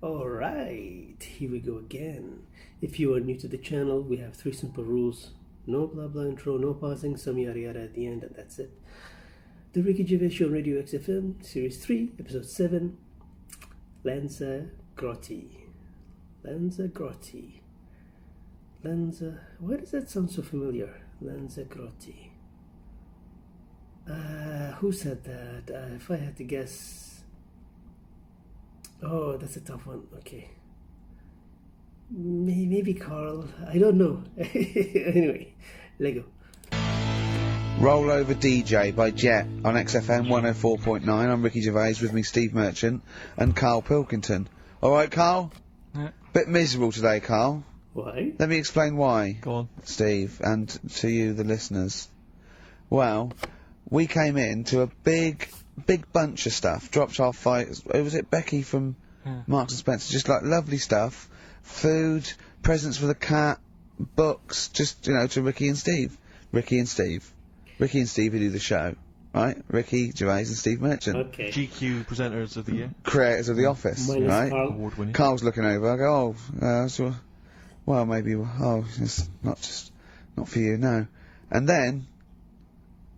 Alright, here we go again. If you are new to the channel, we have 3 simple rules. No blah blah intro, no pausing, some yada yada at the end, and that's it. The Ricky Gervais Show on Radio XFM, Series 3, Episode 7, Lanzagrotty. Lanzagrotty. Why does that sound so familiar? Lanzagrotty. Who said that? If I had to guess... Oh, that's a tough one. Okay. Maybe Karl. I don't know. Anyway, Lego. Roll Over DJ by Jet on XFM 104.9. I'm Ricky Gervais, with me Steve Merchant and Karl Pilkington. Alright, Karl? Yeah. Bit miserable today, Karl. Why? Let me explain why. Go on. Steve, and to you, the listeners. Well, we came in to a big bunch of stuff. Dropped off by, was it Becky from Marks and Spencer? Just like lovely stuff. Food, presents for the cat, books, just, you know, to Ricky and Steve. Ricky and Steve who do the show, right? Ricky Gervais and Steve Merchant. Okay. GQ presenters of the year. Creators of The Office, Minus right? Karl. Award winning. Carl's looking over, I go, well, maybe, it's not for you, no. And then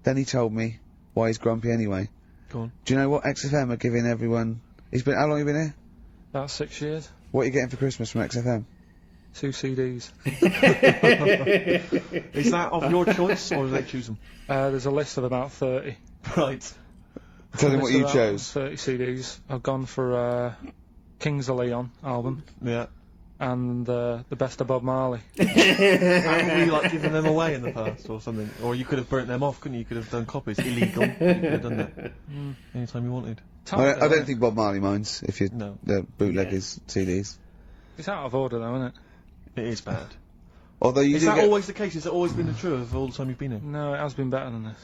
he told me why he's grumpy anyway. Go on. Do you know what XFM are giving everyone? How long have you been here? About 6 years. What are you getting for Christmas from XFM? 2 CDs. Is that of your choice, or do they choose them? There's a list of about 30. Right. Tell them what you About chose. 30 CDs. I've gone for Kings of Leon album. Yeah. And the Best of Bob Marley. Haven't we like given them away in the past or something? Or you could have burnt them off, couldn't you? You could have done copies. Illegal. You could have done that anytime you wanted. I don't think Bob Marley minds if you the bootleggers CDs. It's out of order though, isn't it? It is bad. Although you is that always the case? Has it always been the truth of all the time you've been here? No, it has been better than this.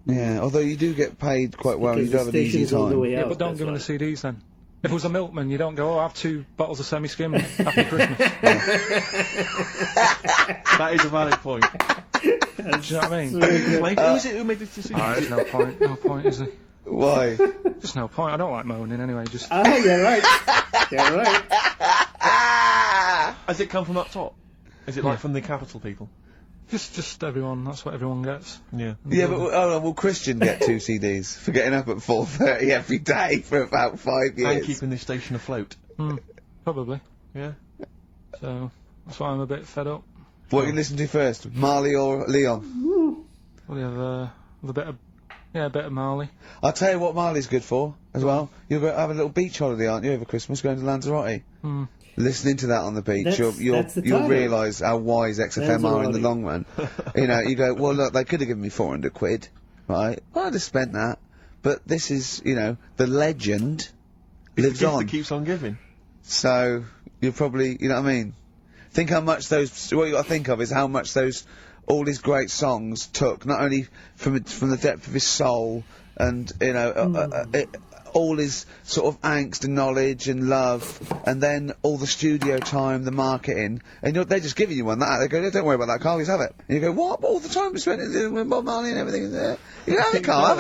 Yeah, although you do get paid quite well and you do have an easy All the time. way Yeah, out, but don't give them the CDs then. If it was a milkman, you don't go, I have 2 bottles of semi-skim. Happy Christmas. That is a valid point. Do you know what I mean? Who is it who made this decision? There's no point. No point, is there? Why? Just no point. I don't like moaning anyway. Just. Ah, you're right. You're right. Has it come from up top? Is it like from the capital people? Just everyone. That's what everyone gets. Yeah. Yeah, but will Christian get 2 CDs for getting up at 4:30 every day for about 5 years? And keeping this station afloat. Probably. Yeah. So that's why I'm a bit fed up. What you listen to first, Marley or Leon? Well, you have a bit of Marley. I'll tell you what Marley's good for as well. You're going to have a little beach holiday, aren't you, over Christmas, going to Lanzagrotty? Listening to that on the beach, you'll realise how wise XFM are in the long run. You know, you go, well, look, they could have given me 400 quid, right? Well, I'd have spent that. But this is, you know, the legend lives on. It keeps on giving. So, you'll probably, you know what I mean? Think how much what you got to think of is how much all these great songs took, not only from the depth of his soul, and, you know, all his sort of angst and knowledge and love, and then all the studio time, the marketing, and they're just giving you one that. They go, don't worry about that, Karl, just have it. And you go, what? All the time we spent with Bob Marley and everything is there. You go, have it, Karl, have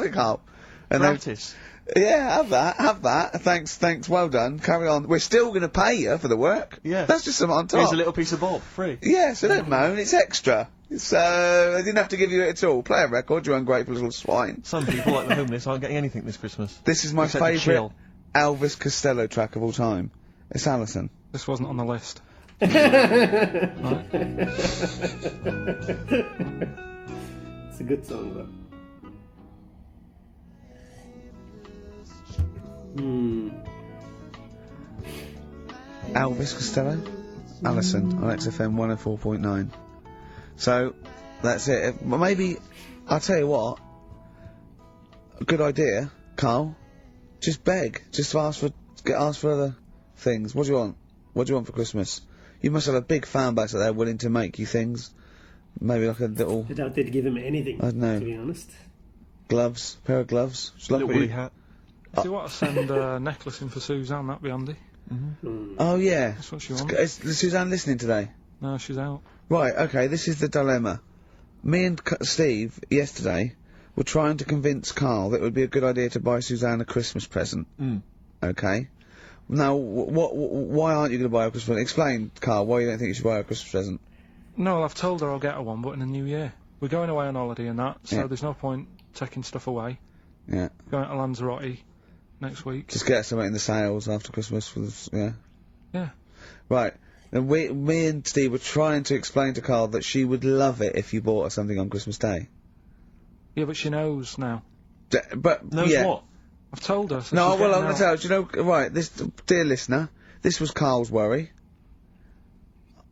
it, Karl. And Practice. Yeah, have that. Thanks, well done. Carry on. We're still going to pay you for the work. Yeah. That's just something on top. Here's a little piece of Bob, free. Yeah, so don't moan, it's extra. So, I didn't have to give you it at all. Play a record, you ungrateful little swine. Some people, like the homeless, aren't getting anything this Christmas. This is my favourite Elvis Costello track of all time. It's Alison. This wasn't on the list. It's a good song, though. Elvis Costello, Alison on XFM 104.9. So that's it. Well, maybe I'll tell you what. A good idea, Karl. Just beg. Just ask for other things. What do you want? What do you want for Christmas? You must have a big fan base out there willing to make you things. Maybe like a little. I doubt they'd give him anything. I don't know. To be honest. Gloves, pair of gloves. Just little woolly hat. If you want to send a necklace in for Suzanne, that'd be handy. Oh yeah. That's what she wants. Is Suzanne listening today? No, she's out. Right, okay, this is the dilemma. Me and Steve, yesterday, were trying to convince Karl that it would be a good idea to buy Suzanne a Christmas present. Okay? Now, why aren't you going to buy her a Christmas present? Explain, Karl, why you don't think you should buy her a Christmas present. No, well, I've told her I'll get her one, but in the new year. We're going away on holiday and that, so there's no point taking stuff away. Yeah. Going to Lanzagrotty next week. Just get her something in the sales after Christmas for the, Yeah. Right. And me and Steve were trying to explain to Karl that she would love it if you bought her something on Christmas Day. Yeah, but she knows now. But knows what? I've told her. So no, well, I'm going to tell you. Do you know, right, this, dear listener, this was Karl's worry.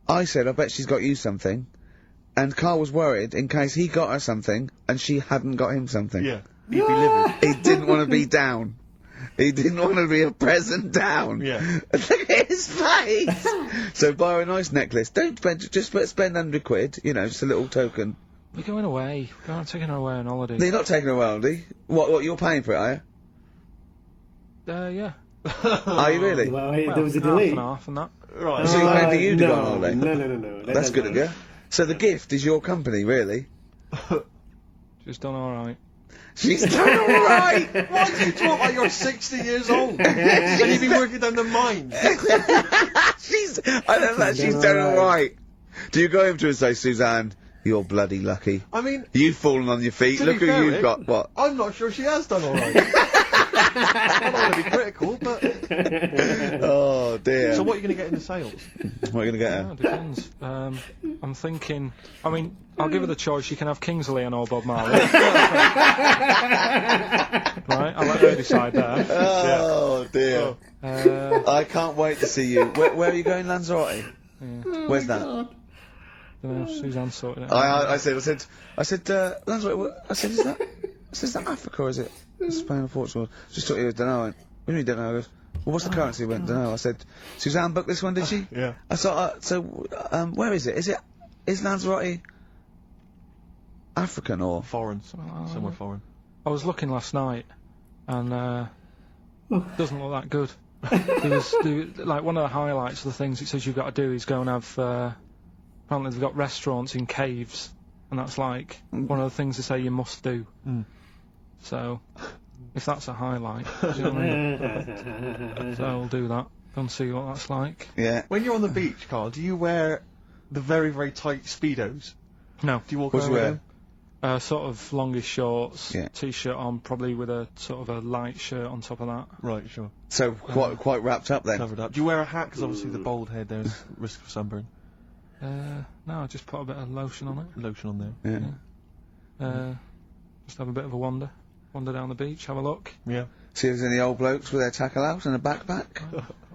I said, I bet she's got you something. And Karl was worried in case he got her something and she hadn't got him something. Yeah. He'd be livid. He didn't want to be down. He didn't want to be a present down. Yeah. Look at his face! So buy her a nice necklace. Don't spend, just spend £100, you know, just a little token. We're going away. I'm taking her away on holiday. No, you're not taking her away, are you? What, you're paying for it, are you? Yeah. Are you really? Well, there was a delay. Half and that. Right. So you're paying for you to go on holiday? No. That's good of you. So the gift is your company, really? She's done alright. She's done alright! Why do you talk like you're 60 years old? And you've been working down the mines. I love that, she's done alright. Do you go over to her and say, Suzanne, you're bloody lucky. I mean... You've fallen on your feet, look who you've got, what? I'm not sure she has done alright. I don't want to be critical, but... Oh, dear. So what are you going to get in the sales? What are you going to get her? Yeah, it depends. I'm thinking... I mean, I'll give her the choice. You can have Kingsley and or Bob Marley. Right? I'll let her decide there. Oh, dear. I can't wait to see you. Where are you going, Lanzarote? Yeah. Where's that? Don't know, Suzanne sorted it out. I said, Lanzarote, I said, is that Africa or is it Spain or Portugal? Just thought you don't know. What do you mean don't know? I goes, well, what's the currency? He went, don't know. I said, Suzanne booked this one, did she? Yeah. I thought, where is it? Is Lanzarote African or? Foreign. Somewhere foreign. I was looking last night, and doesn't look that good. Like one of the highlights of the things it says you've got to do is go and have. Apparently they've got restaurants in caves, and that's like one of the things they say you must do. So, if that's a highlight, do you know what I mean? So I'll do that. Go and see what that's like. Yeah. When you're on the beach, Karl, do you wear the very, very tight Speedos? No. Do you walk What do around you with wear? them? Sort of longish shorts, Yeah. t-shirt on, probably with a sort of a light shirt on top of that. Right, sure. So quite wrapped up then. Covered up. Do you wear a hat? Because obviously the bald head, there's risk of sunburn. No, I just put a bit of lotion on it. Lotion on there. Yeah. Just have a bit of a wander down the beach, have a look. Yeah. See if there's any old blokes with their tackle out and a backpack.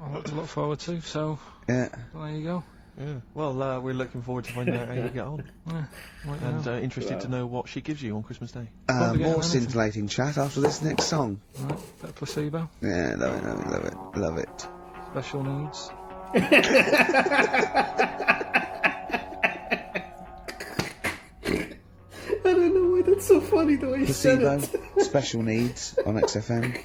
I'll have to look forward to. So Yeah. there you go. Yeah. Well, we're looking forward to finding out how you get on. Yeah. Right And now. interested to know what she gives you on Christmas Day. Probably get More anything. scintillating chat after this next song. Right, bit of placebo. Yeah, love it. Special needs. I don't know why that's so funny the way you said Placebo, it. special needs on XFM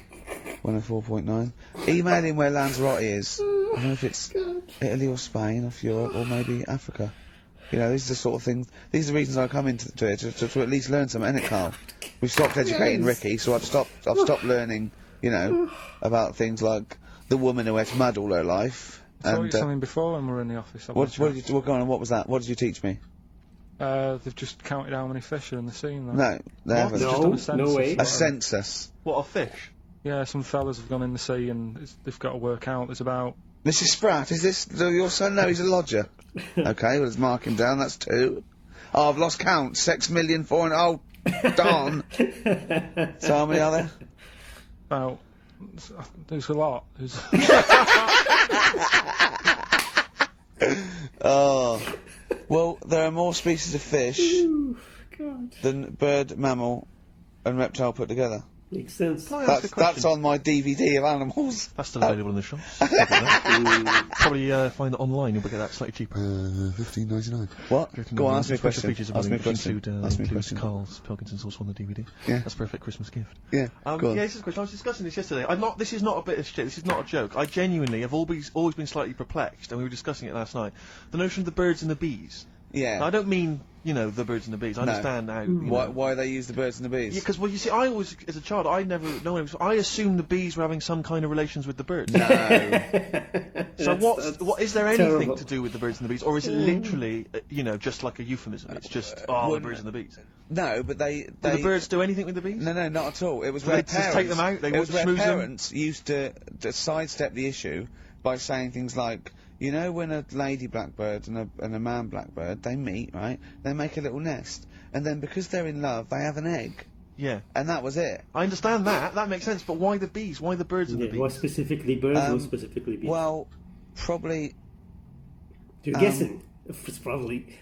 104.9. Email in where Lanzarote is. I don't know if it's Italy or Spain or Europe or maybe Africa. You know, these are the sort of things, these are the reasons I come into it, to at least learn something, innit, Karl? We've stopped educating Ricky, so I've stopped learning, you know, about things like the woman who ate mud all her life. I saw you And something before when we were in the office. what was that? What did you teach me? They've just counted how many fish are in the sea. Though. No, they haven't. Just done a census. No way. A census. What, a fish? Yeah, some fellas have gone in the sea and they've got to work out. There's about... Mrs. Spratt, is this your son? No, he's a lodger. Okay, well, let's mark him down. That's 2. Oh, I've lost count. 6,000,004. Oh, darn. So how many are there? About... There's a lot. There's... Oh. Well, there are more species of fish Ooh, God. than bird, mammal, and reptile put together. Makes sense. Can I ask a question? That's on my DVD of animals. That's still available in the shops. Probably find it online. You'll get that slightly cheaper. $15.99. What? Go on, ask me a question. Ask me a question. Ask me a question. Karl's Pilkington's also on the DVD. Yeah. That's a perfect Christmas gift. Yeah. Go on. Yeah, this is a question. I was discussing this yesterday. This is not a bit of shit. This is not a joke. I genuinely have always been slightly perplexed, and we were discussing it last night. The notion of the birds and the bees. Yeah. Now, I don't mean, you know, the birds and the bees. I understand how. Why they use the birds and the bees? Yeah, because, well, you see, I always, as a child, I assumed the bees were having some kind of relations with the birds. No. So what is there anything terrible. to do with the birds and the bees, or is it literally, you know, just like a euphemism? It's just the birds and the bees. No, but they Do the birds do anything with the bees? No, not at all. It was Do where they just parents take them out? They it was where schmooze them? parents used to sidestep the issue by saying things like, you know, when a lady blackbird and a man blackbird, they meet, right? They make a little nest, and then because they're in love, they have an egg. Yeah. And that was it. I understand that. That makes sense. But why the bees? Why the birds and the bees? Why specifically birds or specifically bees? Well, probably. You're guessing. It's probably.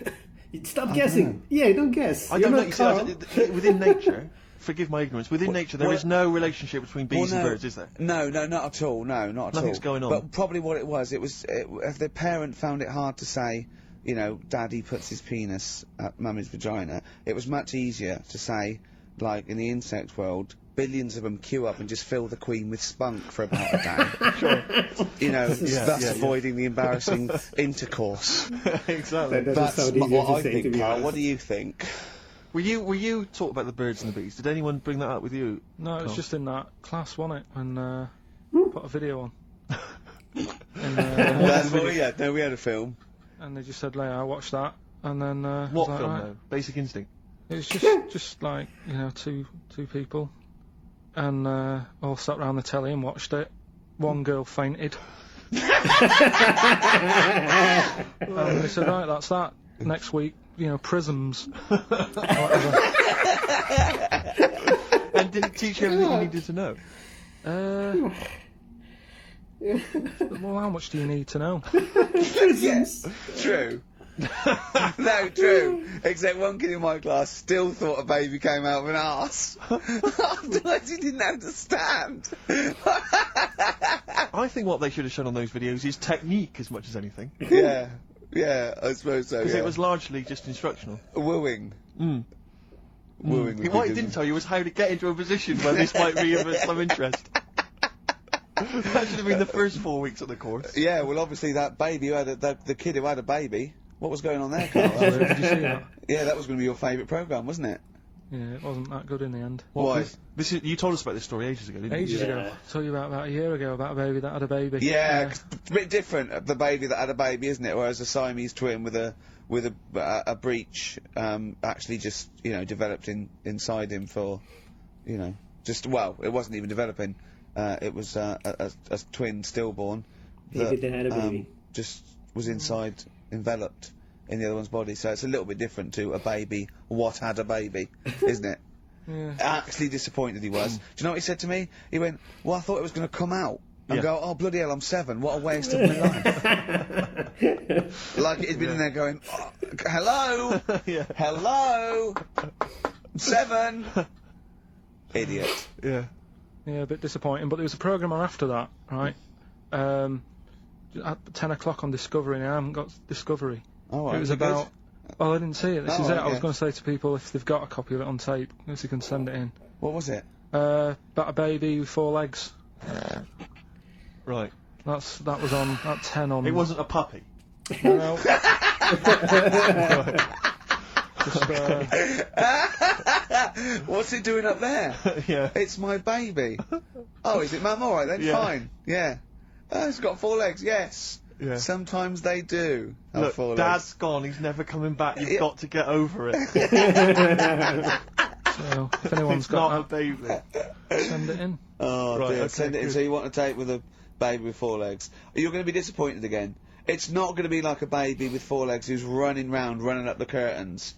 Stop guessing. Yeah, don't guess. I You're don't know. not You Karl. see, within nature, forgive my ignorance, within nature there is no relationship between bees and birds, is there? No, not at all. No, not at all. Nothing's going on. But probably what it was, if the parent found it hard to say, you know, Daddy puts his penis at Mummy's vagina, it was much easier to say, like in the insect world, billions of them queue up and just fill the queen with spunk for about a day. Sure. You know, thus avoiding the embarrassing intercourse. Exactly. That doesn't That's sound easier what to I say, think, to be Karl. honest. What do you think? Were you talking about the birds and the bees? Did anyone bring that up with you? No, it was Karl? just in that class, wasn't it? And put a video on. And, That's what we had. No, we had a film. and they just said, "Leia, I watched that." And then What was like, film right. though? Basic Instinct. It was just like, you know, two people, and all sat round the telly and watched it. One girl fainted. And they said, right, that's that. Next week, you know, prisms. Whatever. And did it teach you everything you needed to know? Well, how much do you need to know? Yes, true. No, true. Except one kid in my class still thought a baby came out of an arse. Afterwards he didn't understand. I think what they should have shown on those videos is technique as much as anything. Yeah, I suppose so, Because yeah. it was largely just instructional. Wooing. Mm. Wooing. would What be it good. didn't tell you was how to get into a position where this might be of some interest. That should have been the first 4 weeks of the course. Yeah, well obviously that baby who had the kid who had a baby, what was going on there, Karl? Did you see that? Yeah, that was going to be your favourite programme, wasn't it? Yeah, it wasn't that good in the end. Why? You told us about this story ages ago, didn't you? Ages ago. I told you about a year ago about a baby that had a baby. Yeah, 'cause it's a bit different, the baby that had a baby, isn't it? Whereas a Siamese twin with a breach actually just, you know, developed inside him for, you know, just, well, it wasn't even developing. It was a twin stillborn Baby that had a baby. just was inside, enveloped in the other one's body. So it's a little bit different to a baby what had a baby, isn't it? Yeah. Actually disappointed he was. Do you know what he said to me? He went, well, I thought it was going to come out. And Yeah. go, oh, bloody hell, I'm 7. What a waste of my life. Like he'd been in there going, oh, hello, Yeah. hello, I'm 7. Idiot. Yeah. Yeah, a bit disappointing. But there was a programme on after that, right? At 10 o'clock on Discovery, and I haven't got Discovery. Oh, right. It was Is it good? about... Well, I didn't see it. This Oh, is it. right, I was yeah. going to say to people, if they've got a copy of it on tape, if they can send it in. What was it? About a baby with 4 legs. Right. That was on at 10 on... It wasn't a puppy. No. What's it doing up there? Yeah. It's my baby. Oh, is it Mum? All right then, Yeah. fine. Yeah. Oh, it's got 4 legs. Yes. Yeah. Sometimes they do have Look, 4 Dad's legs. gone, he's never coming back, you've Yeah. got to get over it. So, if anyone's It's not a got baby. that, send it in. Oh, Right, dear. okay, Send it in. good. So you want to take with a baby with 4 legs. You're going to be disappointed again. It's not going to be like a baby with 4 legs who's running round, running up the curtains.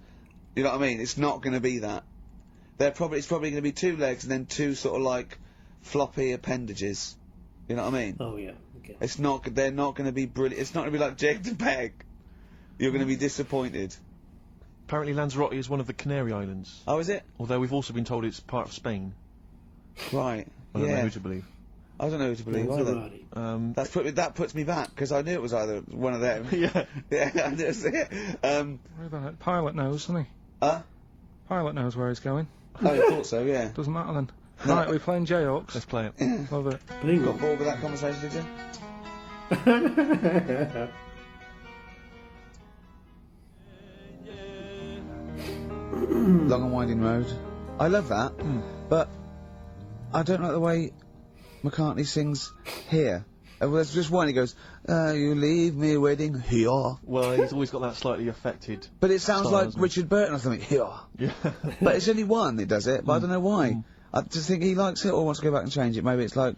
You know what I mean? It's not going to be that. It's probably going to be 2 legs and then 2 sort of like floppy appendages. You know what I mean? Oh yeah. Okay. They're not going to be brilliant. It's not going to be like Jake the Peg. You're going to be disappointed. Apparently Lanzagrotty is one of the Canary Islands. Oh, is it? Although we've also been told it's part of Spain. Right. I don't know Yeah. who to believe. I don't know who to believe either. Lanzagrotty. That puts me back because I knew it was either one of them. Yeah. Yeah, I just, Worry about it. Pilot knows, doesn't he? Pilot knows where he's going. I thought so, yeah. Doesn't matter then. Right, we're playing J-Hawks. Let's play it. Love it. Got bored with that conversation, did you? Long and Winding Road. I love that, but I don't like the way McCartney sings here. Well, there's just one, he goes, you leave me waiting here. Well, he's always got that slightly affected. But it sounds style, like doesn't it? Richard Burton or something, here. Yeah. But it's only one that does it, but I don't know why. I just think he likes it or wants to go back and change it. Maybe it's like...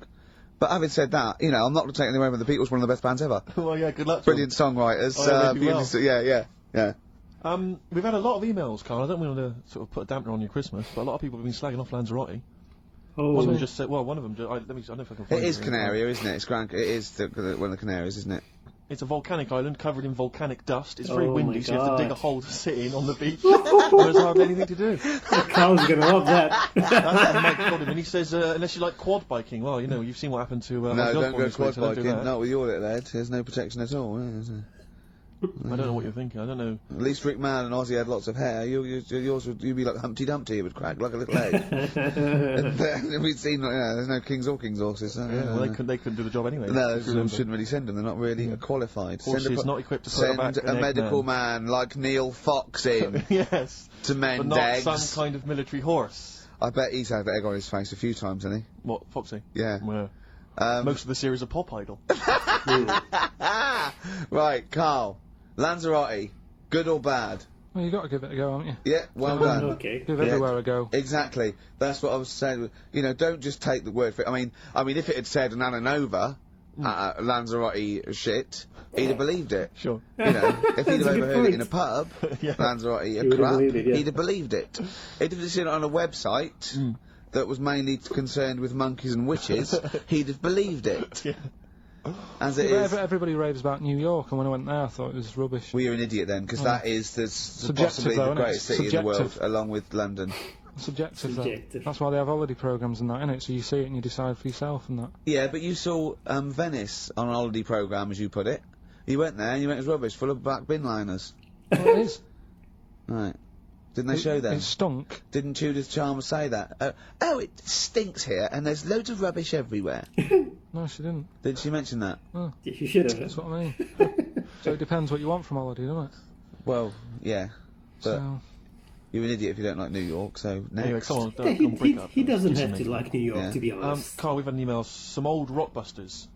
But having said that, you know, I'm not going to take anything away from the Beatles, one of the best bands ever. Well, yeah, good luck to Brilliant songwriters. Oh, they do well. Yeah. We've had a lot of emails, Karl. I don't want to sort of put a dampener on your Christmas, but a lot of people have been slagging off Lanzagrotty. Oh. One of them just said, well, one of them, I don't know if I can find It is Canaria, isn't it? It's It is one of the Canaries, isn't it? It's a volcanic island covered in volcanic dust. It's very Oh windy, my so you have to dig a God. hole to sit in on the beach. There's hardly anything to do. Carl's gonna love that. That's what Mike told him, and he says, unless you like quad biking, well, you know, you've seen what happened to... No, Ozzy don't Osbourne go this week, quad so don't do biking. that. Not with your little head. There's no protection at all. Is there? I don't know what you're thinking. I don't know. At least Rick Mann and Ozzy had lots of hair. Yours would you'd be like Humpty Dumpty. It would crack like a little egg. And we'd seen, there's no kings or kings horses. So, Well, they couldn't do the job anyway. No, if you remember. shouldn't really send them. They're not really qualified. Horses not equipped to put send back a an egg medical man like Neil Fox in Yes. to mend But not eggs. some kind of military horse. I bet he's had the egg on his face a few times, hasn't he? What, Foxy? Yeah. Well, most of the series are Pop Idol. Right, Karl. Lanzagrotty. Good or bad? Well, you got to give it a go, haven't you? Yeah, well done. Okay. Give everywhere a go. Exactly. That's what I was saying. You know, don't just take the word for it. I mean, if it had said an Ananova, Lanzagrotty shit, he'd have believed it. Sure. You know, if he'd have That's a good overheard it point. in a pub, Yeah. Lanzagrotty He a would have crap, believed it, yeah. he'd have believed it. If he'd seen it on a website that was mainly concerned with monkeys and witches, he'd have believed it. Yeah. As it Yeah, is. everybody raves about New York, and when I went there, I thought it was rubbish. Well, you're an idiot then, because that is Subjective possibly though, the isn't it? greatest city in the world, Subjective. along with London. Subjective, though. Subjective. That's why they have holiday programmes and that, innit? So you see it and you decide for yourself and that. Yeah, but you saw Venice on a holiday programme, as you put it. You went there and you went, it was rubbish, full of black bin liners. Well, it is. Right. Didn't they show them? It stunk. Didn't Judith Chalmers say that? Oh, it stinks here and there's loads of rubbish everywhere. No, she didn't. Did she mention that? Oh, Yes, you should have. that's what I mean. So it depends what you want from holiday, doesn't it? Well, yeah. But So, you're an idiot if you don't like New York, so next. Anyway, come on, Yeah, don't break up. he doesn't Just have to amazing. like New York, Yeah. to be honest. Karl, we've had an email, some old Rockbusters.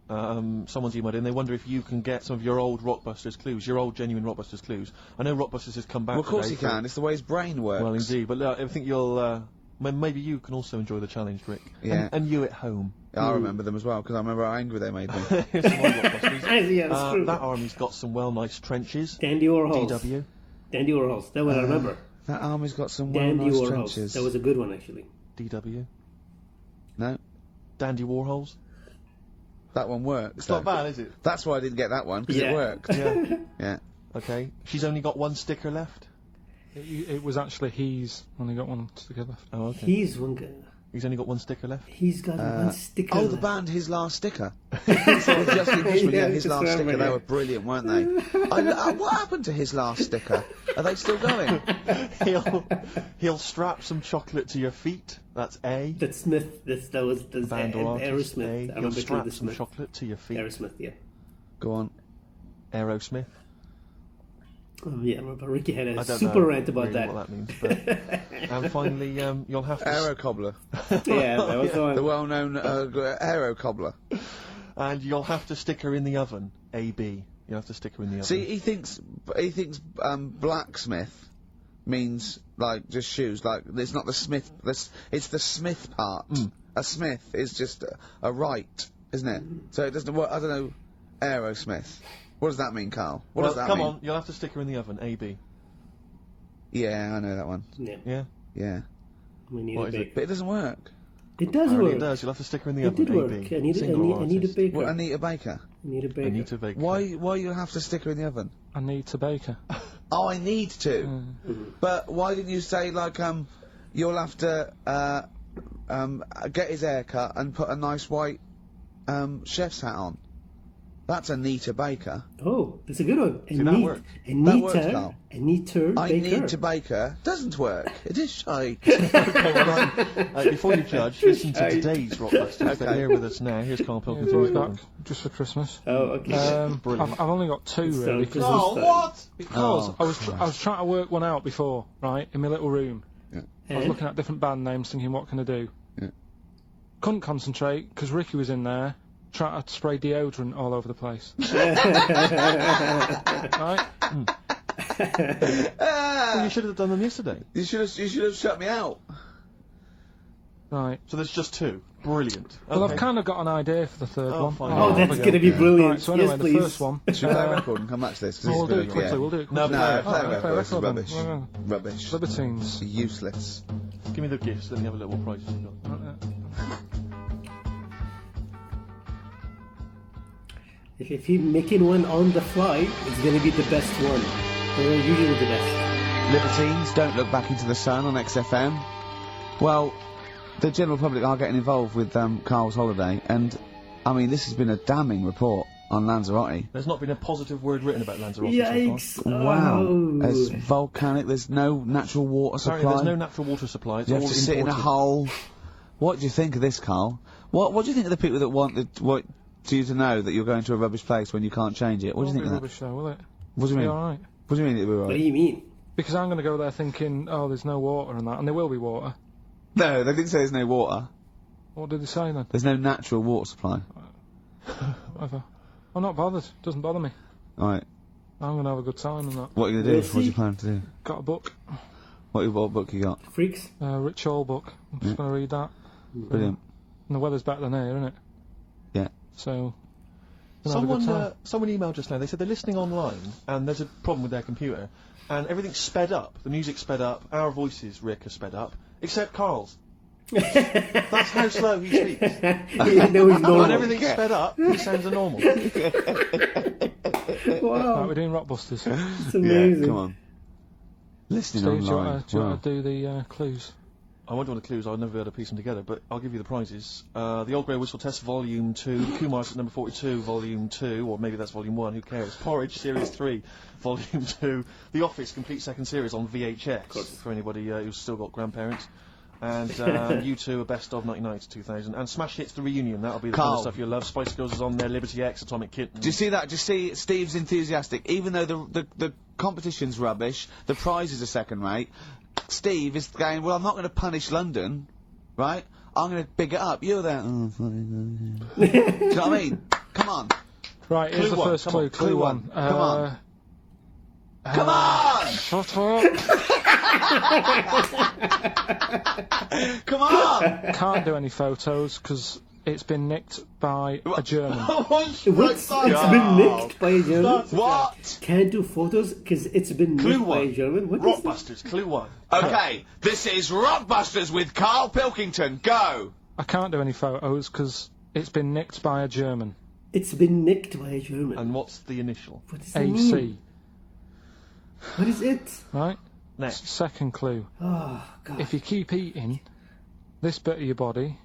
Someone's emailed in, they wonder if you can get some of your old Rockbusters clues, your old genuine Rockbusters clues. I know Rockbusters has come back Well, of course today he for- can. It's the way his brain works. Well, indeed, but I think you'll, maybe you can also enjoy the challenge, Rick. Yeah. And you at home. I remember them as well, because I remember how angry they made me. Here's some old Rockbusters. Yeah, that's true. That army's got some nice trenches. Dandy Warhols. DW. Dandy Warhols. That's what I remember. That army's got some Dandy well-nice Warhols. trenches. That was a good one, actually. DW. No, Dandy Warhols. that one works. It's not bad, is it? That's why I didn't get that one, because Yeah. it worked. Yeah. Yeah. Okay. She's only got one sticker left. it was actually he's only got one sticker left. Oh, okay. He's one guy. He's only got one sticker left. He's got one sticker. Oh, the left. band, His Last Sticker. With Justin Bushman, yeah, His just Last Sticker. remember, They yeah. were brilliant, weren't they? What happened to His Last Sticker? Are they still going? He'll strap some chocolate to your feet. That's A. That's Smith. That's Band or artist. Aerosmith. A. I He'll remember strap the some Smith. chocolate to your feet. Aerosmith, yeah. Go on. Aerosmith. Yeah, I remember Ricky had I a don't super know rant about really that. what that means. But and finally, you'll have to. Aero Cobbler. Yeah, that was the one. The well-known Aero Cobbler. And you'll have to stick her in the oven. AB. You'll have to stick her in the oven. See, he thinks blacksmith means, like, just shoes. Like, it's not the smith, it's the smith part. A smith is just a right, isn't it? So it doesn't, I don't know, Aerosmith. What does that mean, Karl? What does that come mean? on, you'll have to stick her in the oven. AB. Yeah, I know that one. Yeah, Yeah. Yeah. we need What a is it? baker. But it doesn't work. It does Apparently work. it does. You'll have to stick her in the It oven. did work. AB. I need Single a artist. baker. What, Anita Baker? I need a baker. Anita Baker. Why you have to stick her in the oven? I need to bake her. Oh, I need to. But why didn't you say, like, you'll have to, get his hair cut and put a nice white, chef's hat on? That's Anita Baker. Oh, that's a good one. that works. That works, Karl. Anita I Baker. need to Baker. Doesn't work. It is shite. Before you judge, listen to today's Rockbusters. They're here with us now. Here's Karl Pilkington. back just for Christmas. Oh, okay. I've only got 2 really. Christmas Oh, time. what? Because I was trying to work one out before, right, in my little room. Yeah. I was looking at different band names, thinking, what can I do? Yeah. Couldn't concentrate because Ricky was in there trying to spray deodorant all over the place. Right? Well, you should have done them yesterday. You should have shut me out. Right. So there's just 2. Brilliant. Well, Okay. I've kind of got an idea for the third one. fine. Oh, that's going to be brilliant. Right, so anyway, yes, the please. first one. Should we play a record and come back to this? 'Cause We'll this do is it quickly, we'll do it quickly. No, Oh, play a play record. This is record then. rubbish. Well, Rubbish. Libertines. Useless. Give me the gifts, let me have a little prize you've got. If you're making one on the fly, it's going to be the best one. They're usually the best. Libertines, Don't Look Back Into the Sun on XFM. Well, the general public are getting involved with Karl's holiday, and I mean, this has been a damning report on Lanzagrotty. There's not been a positive word written about Lanzagrotty so Yikes! Wow, Oh. it's volcanic. There's no natural water far. supply. Apparently there's no natural water supply. It's You all have to sit in a imported. hole. What do you think of this, Karl? What do you think of the people that want you to know that you're going to a rubbish place when you can't change it? What do you think of that? Rubbish show, will it? What do you mean? Be alright. What do you mean it'll be What do right? you mean? Because I'm going to go there thinking, oh, there's no water and that, and there will be water. No, they didn't say there's no water. What did they say then? There's no natural water supply. Whatever. I'm not bothered. Doesn't bother me. Alright, I'm going to have a good time and that. what are you going to We'll do? What do you see. plan to do? Got a book. What book you got? Freaks? Rich Hall book. I'm just going to read that. Brilliant. And the weather's better than here, isn't it? Yeah. So, gonna have a good time. Someone emailed just now. They said they're listening online and there's a problem with their computer and everything's sped up. The music's sped up. Our voices, Rick, are sped up, except Karl's. That's how slow he speaks. You know he's normal. When everything's sped up, he sounds normal. Wow. Right, we're doing Rockbusters. It's amazing. Yeah, come on. Listening Steve, do you online. want to do the clues? I won't do the clues, I'll never be able to piece them together, but I'll give you the prizes. The Old Grey Whistle Test, Volume 2, Kumar's at number 42, Volume 2, or maybe that's Volume 1, who cares? Porridge, Series 3, Volume 2, The Office, complete second series on VHS, for anybody who's still got grandparents. And U2, a best of 1990 to 2000. And Smash Hits, the reunion, that'll be the kind of Karl. stuff you'll love. Spice Girls is on there, Liberty X, Atomic Kitten. Do you see that? Do you see Steve's enthusiastic? Even though the competition's rubbish, the prizes are second rate, Steve is going, well, I'm not going to punish London, right? I'm going to big it up. You're there. Oh, do you know what I mean? Come on. Right, here's Clue the one, first come clue. on. Clue one. Come on. Come on! Shut up! Come on! Can't do any photos because it's been nicked by a German. What's it's been nicked by a German? What? Can't do photos because it's been Clue nicked by a one. German? What is that? Rockbusters, Clue 1. Okay, this is Rockbusters with Karl Pilkington. Go! I can't do any photos because it's been nicked by a German. It's been nicked by a German. And what's the initial? What does that AC. mean? What is it? Right? Next. Second clue. Oh, God. If you keep eating, this bit of your body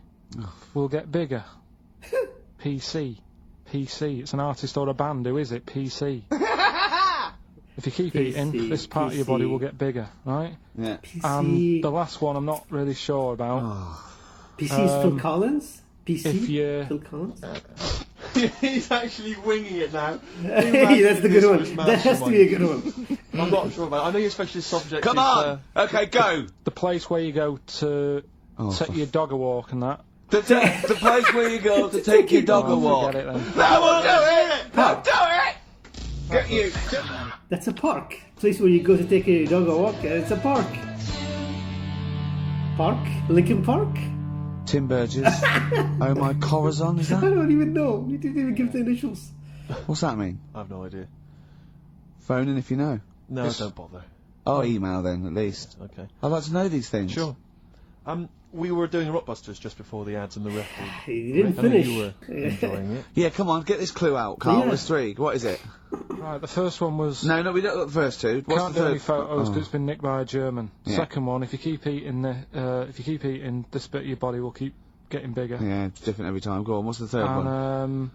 will get bigger. PC. PC. It's an artist or a band. Who is it? PC. If you keep eating, this part of your body will get bigger, right? Yeah. PC. The last one I'm not really sure about. PC is Phil Collins? PC? if you- Phil Collins? He's actually winging it now. Hey, that's the good one. That has to be a good one. I'm not sure about it. I know your specialist subject Come is... on! Okay, go! The place where you go to take your dog a walk and that. The place where you go to take your dog a walk. Forget it then. That will do it! No, do it! Get you! That's a park. Place where you go to take your dog a walk. It's a park. Park? Lincoln Park? Tim Burgess. Oh my Corazon, is I that? don't even know. You didn't even give the initials. What's that mean? I have no idea. Phone in if you know. No, don't bother. Oh, email then, at least. Okay. I'd like to know these things. Sure. We were doing Rockbusters just before the ads and the record. You didn't I know finish. you were enjoying it. Yeah, come on, get this clue out, Karl. Yeah. There's three. What is it? Right, the first one was No, we don't got the first two. What's can't the do third? any photos because it's been nicked by a German. Yeah. Second one, if you keep eating this bit of your body will keep getting bigger. Yeah, it's different every time. Go on, what's the third one? And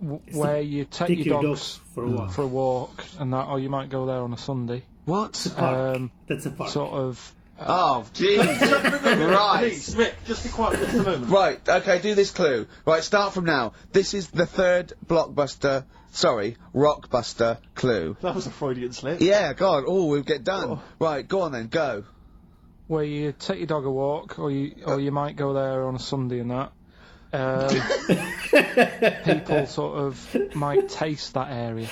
where you take your dogs for a walk. For a walk and that, or you might go there on a Sunday. What? That's a park. Sort of. Oh, Jesus. Right. Please, Rick, just be quiet for just a moment. Right, okay, do this clue. Right, start from now. This is the third rockbuster clue. That was a Freudian slip. Yeah, God, we'll get done. Oh. Right, go on then, go. Where you take your dog a walk, or you might go there on a Sunday and that. People sort of might taste that area.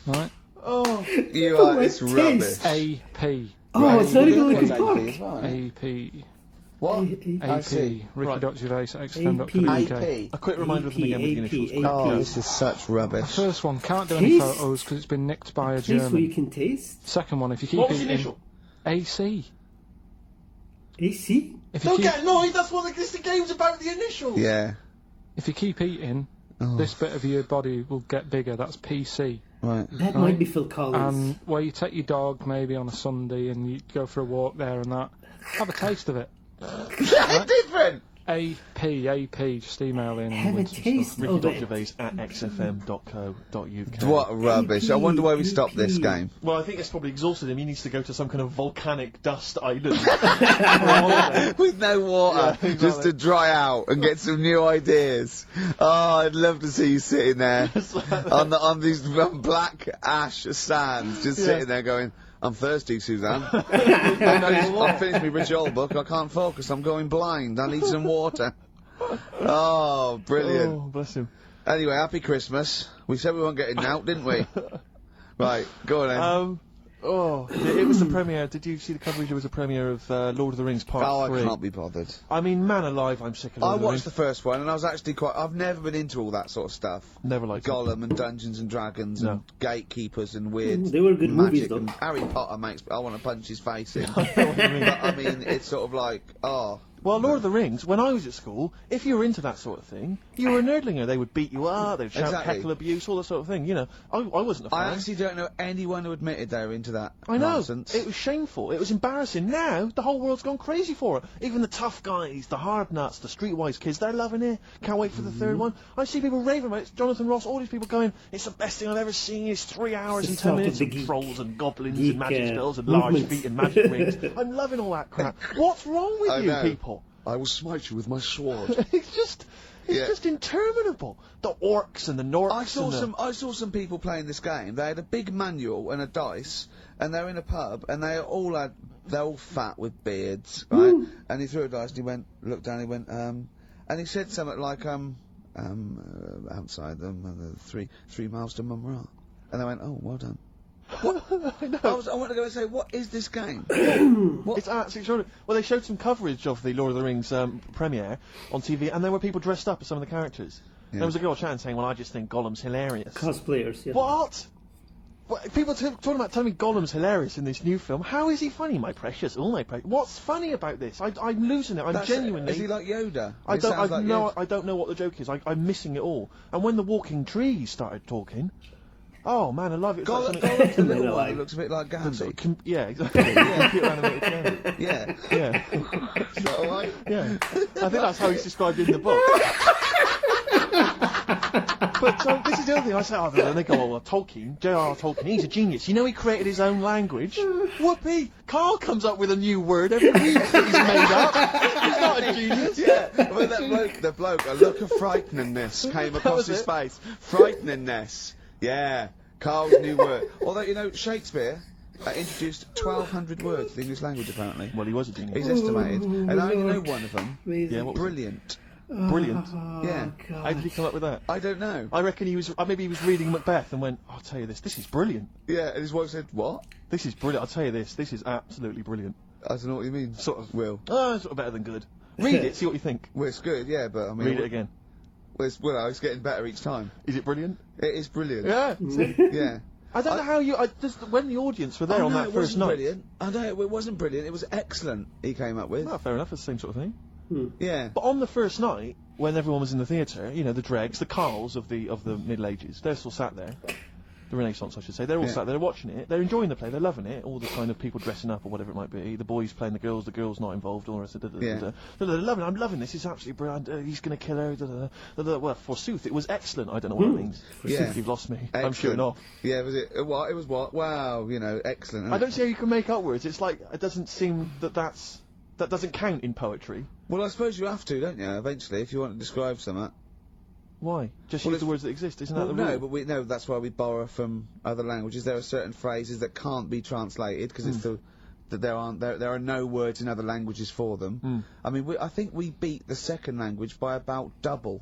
Right? Oh, you are, it's rubbish. AP. Oh, it's not even like a park. AP. What? AP. Ricky.Gervais, XFM.co.uk. A quick reminder of them again with the initials. Oh, this is such rubbish. The first one, can't do any photos because it's been nicked by a German. Taste where you can taste? Second one, if you keep what was eating... the initial? AC. AC? Don't get annoyed, that's what the game's about, the initials! Yeah. If you keep eating, this bit of your body will get bigger, that's PC. Right. That might be Phil Collins. And where you take your dog maybe on a Sunday and you go for a walk there and that, have a taste of it. Right? Different! AP, just email in. Have a taste of it. rickygervais@xfm.co.uk. What rubbish. I wonder why we stopped this game. Well, I think it's probably exhausted him. He needs to go to some kind of volcanic dust island. With no water, Yeah, just to dry out and get some new ideas. Oh, I'd love to see you sitting there on these black ash sands, just sitting there going, I'm thirsty, Suzanne. I've finished my Rich Old book. I can't focus. I'm going blind. I need some water. Oh, brilliant. Oh, bless him. Anyway, happy Christmas. We said we weren't getting out, didn't we? Right, go on then. It was the premiere. Did you see the coverage? It was a premiere of Lord of the Rings Part 3. I can't be bothered. I mean, man alive, I'm sick of Lord I of the Rings. watched the first one, and I was actually I've never been into all that sort of stuff. Never liked Gollum and Dungeons and Dragons and gatekeepers and weird They were good movies, magic. though. And Harry Potter makes... I want to punch his face in. I know what you mean. But, I mean, it's sort of like, Well, Lord of the Rings, when I was at school, if you were into that sort of thing, you were a nerdlinger. They would beat you up, they'd shout heckle abuse, all that sort of thing. You know, I wasn't a fan. I actually don't know anyone who admitted they were into that I know. nonsense. It was shameful. It was embarrassing. Now, the whole world's gone crazy for it. Even the tough guys, the hard nuts, the streetwise kids, they're loving it. Can't wait for the third one. I see people raving about it. Jonathan Ross, all these people going, it's the best thing I've ever seen. It's 3 hours and 10 minutes of trolls and goblins and magic spells and large feet and magic rings. I'm loving all that crap. What's wrong with you people? I will smite you with my sword. It's just interminable. The orcs and the Norks. I saw some people playing this game. They had a big manual and a dice, and they're in a pub, and they're all fat with beards, right? And he threw a dice, and looked down, he went, and he said something like, outside them, 3 miles to Mumra. And they went, oh, well done. What? I know. I want to go and say, what is this game? It's absolutely extraordinary. Well, they showed some coverage of the Lord of the Rings premiere on TV, and there were people dressed up as some of the characters. Yeah. There was a girl chatting saying, well, I just think Gollum's hilarious. Cosplayers, yeah. What? People talking about telling me Gollum's hilarious in this new film. How is he funny, my precious? Oh, my precious. What's funny about this? I'm losing it. I'm genuinely... Is he like Yoda? I don't know what the joke is. I'm missing it all. And when the walking trees started talking... Oh man, I love it. Gollum's the little one who looks a bit like Gandhi. Yeah, exactly. Computer animated Gandhi. Yeah. Yeah. Is that alright? Yeah. I think that's how he's described in the book. But this is the other thing I say, then they go, well, Tolkien, J.R.R. Tolkien, he's a genius. You know he created his own language? Whoopee! Karl comes up with a new word every week that he's made up. He's not a genius. Yeah, well, the bloke, a look of frighteningness came across his face. Frighteningness. Yeah, Karl's new word. Although, you know, Shakespeare introduced 1,200 words to the English language, apparently. Well, he was a genius. He's estimated. And I only know one of them. Yeah, what was Brilliant. Brilliant. Yeah. God. How did he come up with that? I don't know. I reckon he was, maybe he was reading Macbeth and went, I'll tell you this is brilliant. Yeah, and his wife said, what? This is brilliant, I'll tell you this is absolutely brilliant. I don't know what you mean. Sort of. Will. Sort of better than good. Read it, see what you think. Well, it's good, yeah, but I mean... Read it again. Well, it's getting better each time. Is it brilliant? It is brilliant. Yeah. Yeah. I don't know how you... when the audience were there on that first night... Brilliant. I know, it wasn't brilliant. It was excellent, he came up with. Well, fair enough, it's the same sort of thing. Yeah. But on the first night, when everyone was in the theatre, you know, the dregs, the Karls of the Middle Ages, they're still sat there. The Renaissance, I should say. They're all sat there watching it. They're enjoying the play. They're loving it. All the kind of people dressing up or whatever it might be. The boys playing the girls not involved. All the rest of it. They're loving it. I'm loving this. It's absolutely brilliant. He's going to kill her. Well, forsooth, it was excellent. I don't know what that means. Forsooth, you've lost me. Excellent. I'm shooting off. Yeah, was it? What? It was what? Wow, you know, excellent. I don't see how you can make up words. It's like, it doesn't seem that doesn't count in poetry. Well, I suppose you have to, don't you, eventually, if you want to describe something. Why? Just use the words that exist, isn't that the rule? No, but that's why we borrow from other languages. There are certain phrases that can't be translated, because it's that there are no words in other languages for them. I mean, I think we beat the second language by about double.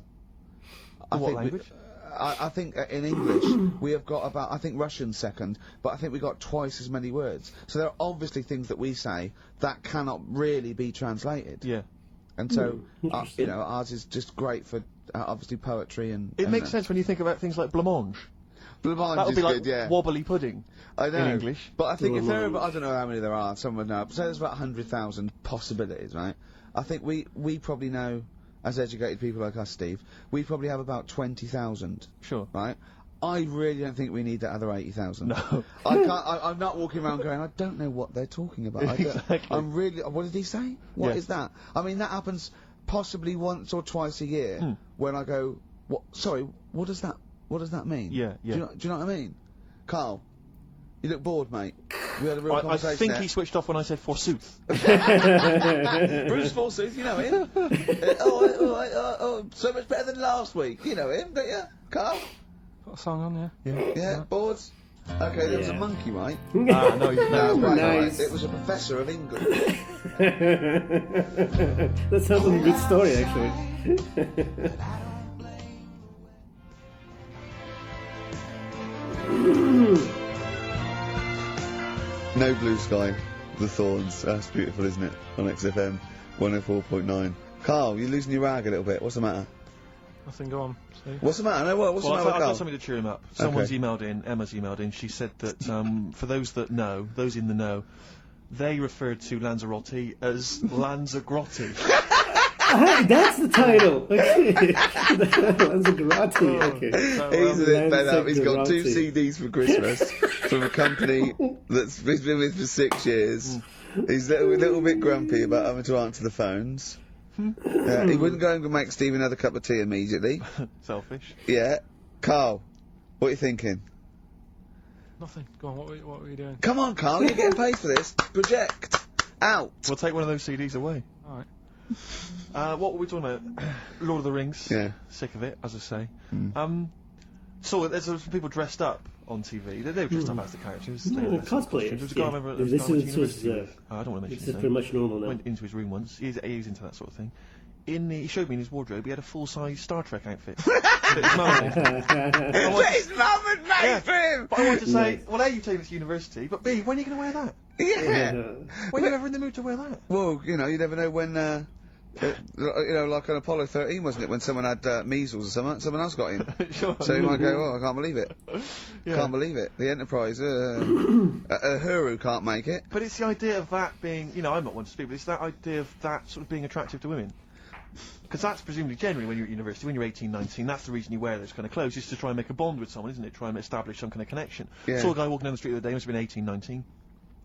What language? I think in English we have got about, I think Russian second, but I think we got twice as many words. So there are obviously things that we say that cannot really be translated. Yeah. And so, you know, ours is just great for obviously poetry and. It makes sense when you think about things like blancmange. Blancmange that would be like good, wobbly pudding. I know. In English. But I think if there are, I don't know how many there are. Someone know. Say there's about 100,000 possibilities, right? I think we probably know, as educated people like us, Steve, we probably have about 20,000. Sure. Right? I really don't think we need that other 80,000. No. I can't, I'm not walking around going, I don't know what they're talking about. Exactly. I'm really, what did he say? What is that? I mean, that happens possibly once or twice a year when I go, what, sorry, what does that mean? Yeah, yeah. Do you know what I mean? Carl, you look bored, mate. We had a real conversation I think there. he switched off when I said forsooth. Bruce Forsooth, you know him. So much better than last week. You know him, don't you, Karl? Got a song on, Yeah, boards. Okay, there was a monkey, right? No, Nice. It was a professor of English. That sounds like a good story, actually. No Blue Sky, The Thorns. That's beautiful, isn't it? On XFM 104.9. Karl, you're losing your rag a little bit. What's the matter? Nothing, go on. See? What's the matter? No, what's the matter, I've Karl? got something to cheer him up. Someone's emailed in, Emma's emailed in, she said that, for those that know, those in the know, they referred to Lanzagrotty as Lanzagrotty. That's the title. Okay. Lanzagrotty. Okay. So, He's a bit fed up. He's got 2 CDs for Christmas from a company that's he's been with for 6 years. He's a little bit grumpy about having to answer the phones. He wouldn't go and make Steve another cup of tea immediately. Selfish. Yeah. Karl, what are you thinking? Nothing. Go on, what were you doing? Come on, Karl, you're getting paid for this. Project. Out. We'll take one of those CDs away. Alright. What were we talking about? Lord of the Rings. Yeah. Sick of it, as I say. So there's some people dressed up on TV. They were dressed up as the characters. Cosplayers. There's a guy I remember. This is I don't want to mention it's his pretty name. much normal now. Went into his room once. He's into that sort of thing. He showed me in his wardrobe. He had a full-size Star Trek outfit. That his mum had. His mum had made for him! But I wanted to say, well, A, you've taken this to university, but B, when are you going to wear that? Yeah. When are you ever in the mood to wear that? Well, you know, you never know when, you know, like on Apollo 13, wasn't it, when someone had measles or something, someone else got in. Sure. So you might go, oh, I can't believe it. Yeah. Can't believe it. The Enterprise, Huru can't make it. But it's the idea of that being, you know, I'm not one to speak, but it's that idea of that sort of being attractive to women. Because that's presumably generally when you're at university, when you're 18, 19, that's the reason you wear those kind of clothes, is to try and make a bond with someone, isn't it? Try and establish some kind of connection. Yeah. Saw a guy walking down the street the other day, must have been 18, 19,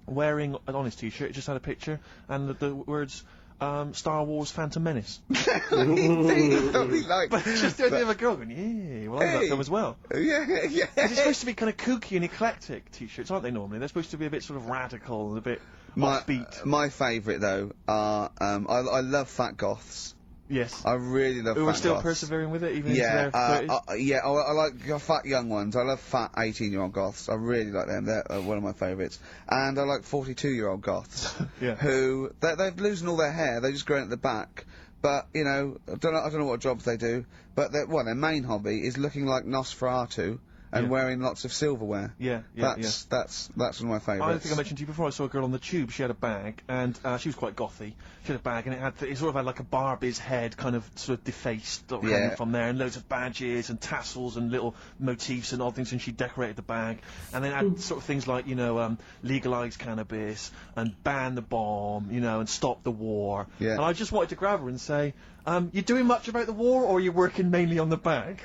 wearing an honest t-shirt, it just had a picture, and the words, Star Wars Phantom Menace. He totally liked But it's just the idea of a girl going, yeah, well, I love that film as well. Yeah. Because it's supposed to be kind of kooky and eclectic t-shirts, aren't they, normally? They're supposed to be a bit sort of radical and a bit offbeat. My favourite, though, are, I love fat goths. Yes. I really love fat Who are still goths. persevering with it, even into their 30s? I like fat young ones. I love fat 18-year-old goths. I really like them. They're one of my favourites. And I like 42-year-old goths. Yeah. Who, they're losing all their hair. They're just growing at the back. But, you know, I don't know what jobs they do. But their main hobby is looking like Nosferatu and wearing lots of silverware. That's one of my favourites. I think I mentioned to you before, I saw a girl on the tube, she had a bag, and she was quite gothy. She had a bag, and it sort of had like a Barbie's head kind of sort of defaced from there, and loads of badges and tassels and little motifs and odd things, and she decorated the bag. And then had sort of things like, you know, legalise cannabis, and ban the bomb, you know, and stop the war. Yeah. And I just wanted to grab her and say, You doing much about the war, or are you working mainly on the bag?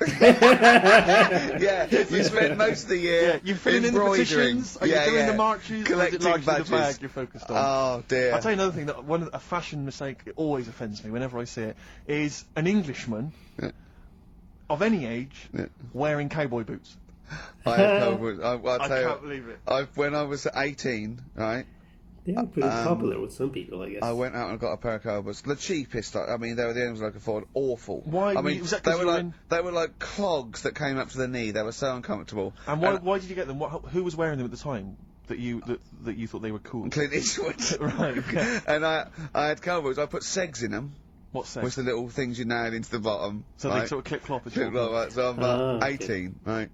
Yeah, you spent most of the year you're filling in the petitions. Are you doing the marches? Collecting or is it largely badges. the bag you're focused on? Oh dear. I'll tell you another thing, that a fashion mistake that always offends me whenever I see it, is an Englishman of any age wearing cowboy boots. I can't believe it. When I was 18, right? They are pretty popular with some people, I guess. I went out and got a pair of cowboys. The cheapest. I mean, they were the only ones I could afford. Awful. Why? I mean, was that 'cause they were like clogs that came up to the knee. They were so uncomfortable. And why did you get them? Who was wearing them at the time that you thought they were cool? Clint Eastwood. Right. Okay. And I had cowboys. I put segs in them. What's that? Which the little things you nail into the bottom. So right? they sort of clip-clop as Clip well. right. So I'm about 18, right?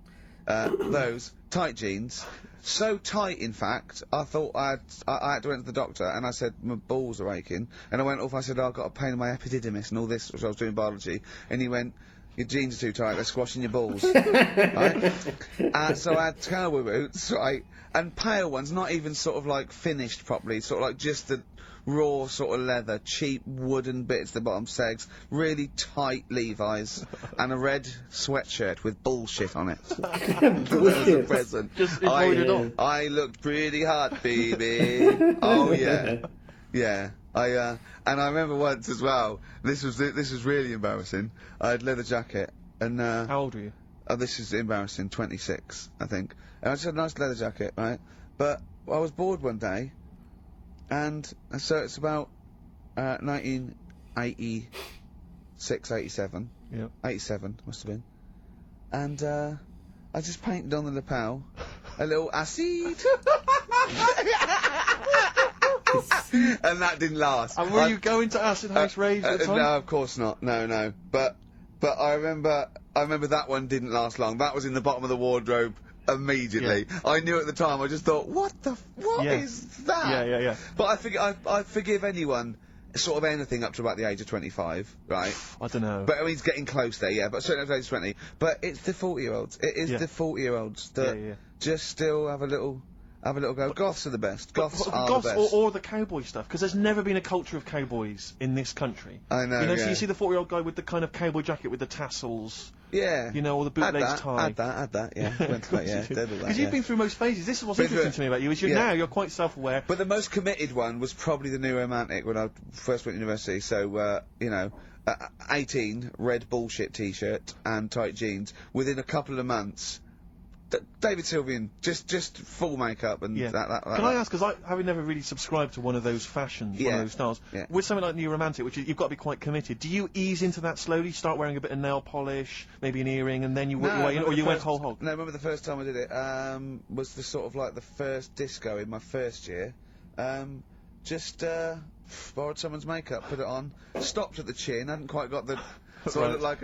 Those tight jeans, so tight in fact, I thought I had to went to the doctor and I said my balls are aching, and I went off. I said I've got a pain in my epididymis and all this, which I was doing biology, and he went, your jeans are too tight, they're squashing your balls. Right? So I had cowboy boots, right, and pale ones, not even sort of like finished properly, sort of like just the raw sort of leather, cheap wooden bits at the bottom, segs, really tight Levi's, and a red sweatshirt with bullshit on it. As a present. Just embroidered on. I looked pretty hot, baby. Oh yeah, yeah. And I remember once as well. This was really embarrassing. I had leather jacket, and how old were you? Oh, this is embarrassing. 26, I think. And I just had a nice leather jacket, right? But I was bored one day. And so it's about 1986, 87. Yeah. 87 must have been. And I just painted on the lapel a little acid. And that didn't last. And were you going to acid house raves at the time? No, of course not. No. But I remember that one didn't last long. That was in the bottom of the wardrobe. Immediately, I knew at the time. I just thought, what is that? Yeah. But I forgive anyone, sort of anything up to about the age of 25, right? I don't know. But I mean, it's getting close there, yeah. But certainly up to the age of 20. But it's the 40-year-olds. It is the 40-year-olds that just still have a little go. Goths are the best. Goths are the best. Or the cowboy stuff, because there's never been a culture of cowboys in this country. I know. So you see the 40-year-old guy with the kind of cowboy jacket with the tassels. Yeah. You know, or the bootlegs tie. Add that, yeah. Went to that, yeah. Because you've been through most phases. This is what's interesting to me about you, is you're quite self-aware. But the most committed one was probably the New Romantic when I first went to university, so, 18, red bullshit t-shirt and tight jeans. Within a couple of months, David Sylvian, just full makeup and that. Can I ask, because having never really subscribed to one of those fashions, one of those styles, with something like New Romantic, which you've got to be quite committed, do you ease into that slowly, start wearing a bit of nail polish, maybe an earring, and then you work your way in, or you went whole hog? No, I remember the first time I did it, was the sort of like the first disco in my first year, borrowed someone's makeup, put it on, stopped at the chin, hadn't quite got the... So I looked like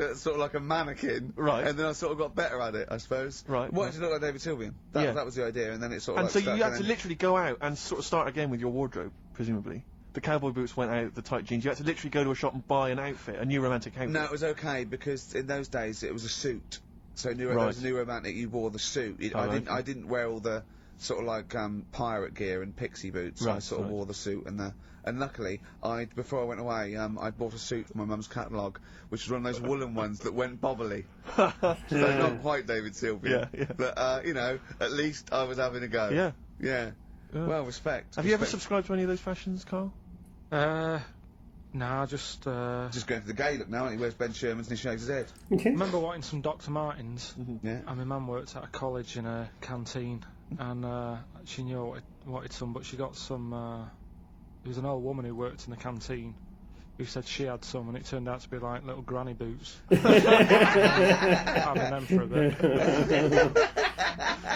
a mannequin, right? And then I sort of got better at it, I suppose. Right. Wanted to look like David Sylvian. That was the idea, and then it sort of. And so you had to literally go out and sort of start again with your wardrobe, presumably. The cowboy boots went out, the tight jeans. You had to literally go to a shop and buy an outfit, a New Romantic outfit. No, it was okay because in those days it was a suit. So there was a New Romantic, you wore the suit. I didn't wear all the sort of like pirate gear and pixie boots. I sort of wore the suit and luckily, before I went away, I'd bought a suit from my mum's catalogue, which was one of those woolen ones that went bobbly. So not quite David Sylvian. Yeah. But, at least I was having a go. Yeah. Well, respect. Have you ever subscribed to any of those fashions, Karl? Nah, just going for the gay look now, and he wears Ben Sherman's and he shaves his head. I remember wanting some Dr. Martens, Yeah. and my mum worked at a college in a canteen, and she knew I wanted some, but she got some... There was an old woman who worked in the canteen who said she had some, and it turned out to be like little granny boots. Having them for a bit.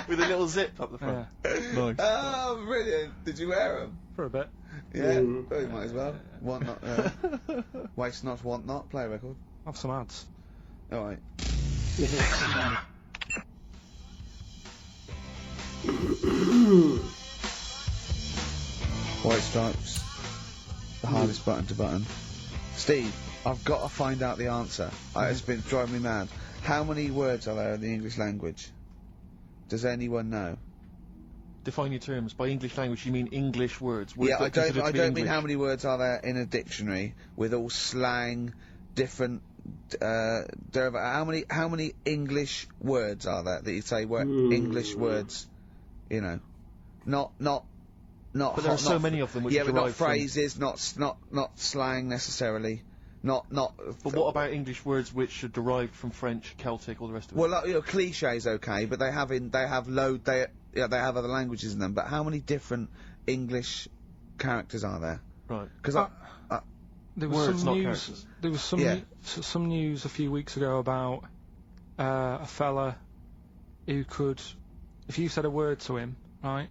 With a little zip up the front. Yeah. Nice. Oh, brilliant! Did you wear them? For a bit. Yeah, well, you might as well. Want not, waste not, want not. Play a record. Have some ads. All right. White Stripes, the hardest button to button. Steve, I've got to find out the answer. It's been driving me mad. How many words are there in the English language? Does anyone know? Define your terms. By English language, you mean English words. Yeah, I don't mean how many words are there in a dictionary with all slang, different how many English words are there that you say were English words? You know, not. But there are so many of them. Which but not derive from- phrases, not slang necessarily. Not. But what about English words which are derived from French, Celtic, all the rest of it? Well, like, you know, cliches, okay, but they have other languages in them. But how many different English characters are there? Right. Because there was Words, some not news. characters. There was some news a few weeks ago about a fella who could, if you said a word to him, right,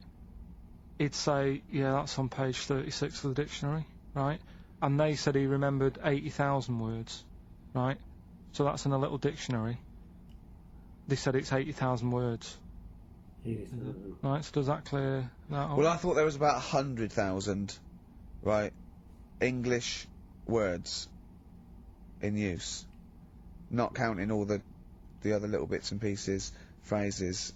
he'd say, "Yeah, that's on page 36 of the dictionary," right? And they said he remembered 80,000 words, right? So that's in a little dictionary. They said it's 80,000 words. Right, so does that clear that up? well, I thought there was about 100,000, right, English words in use, not counting all the other little bits and pieces, phrases,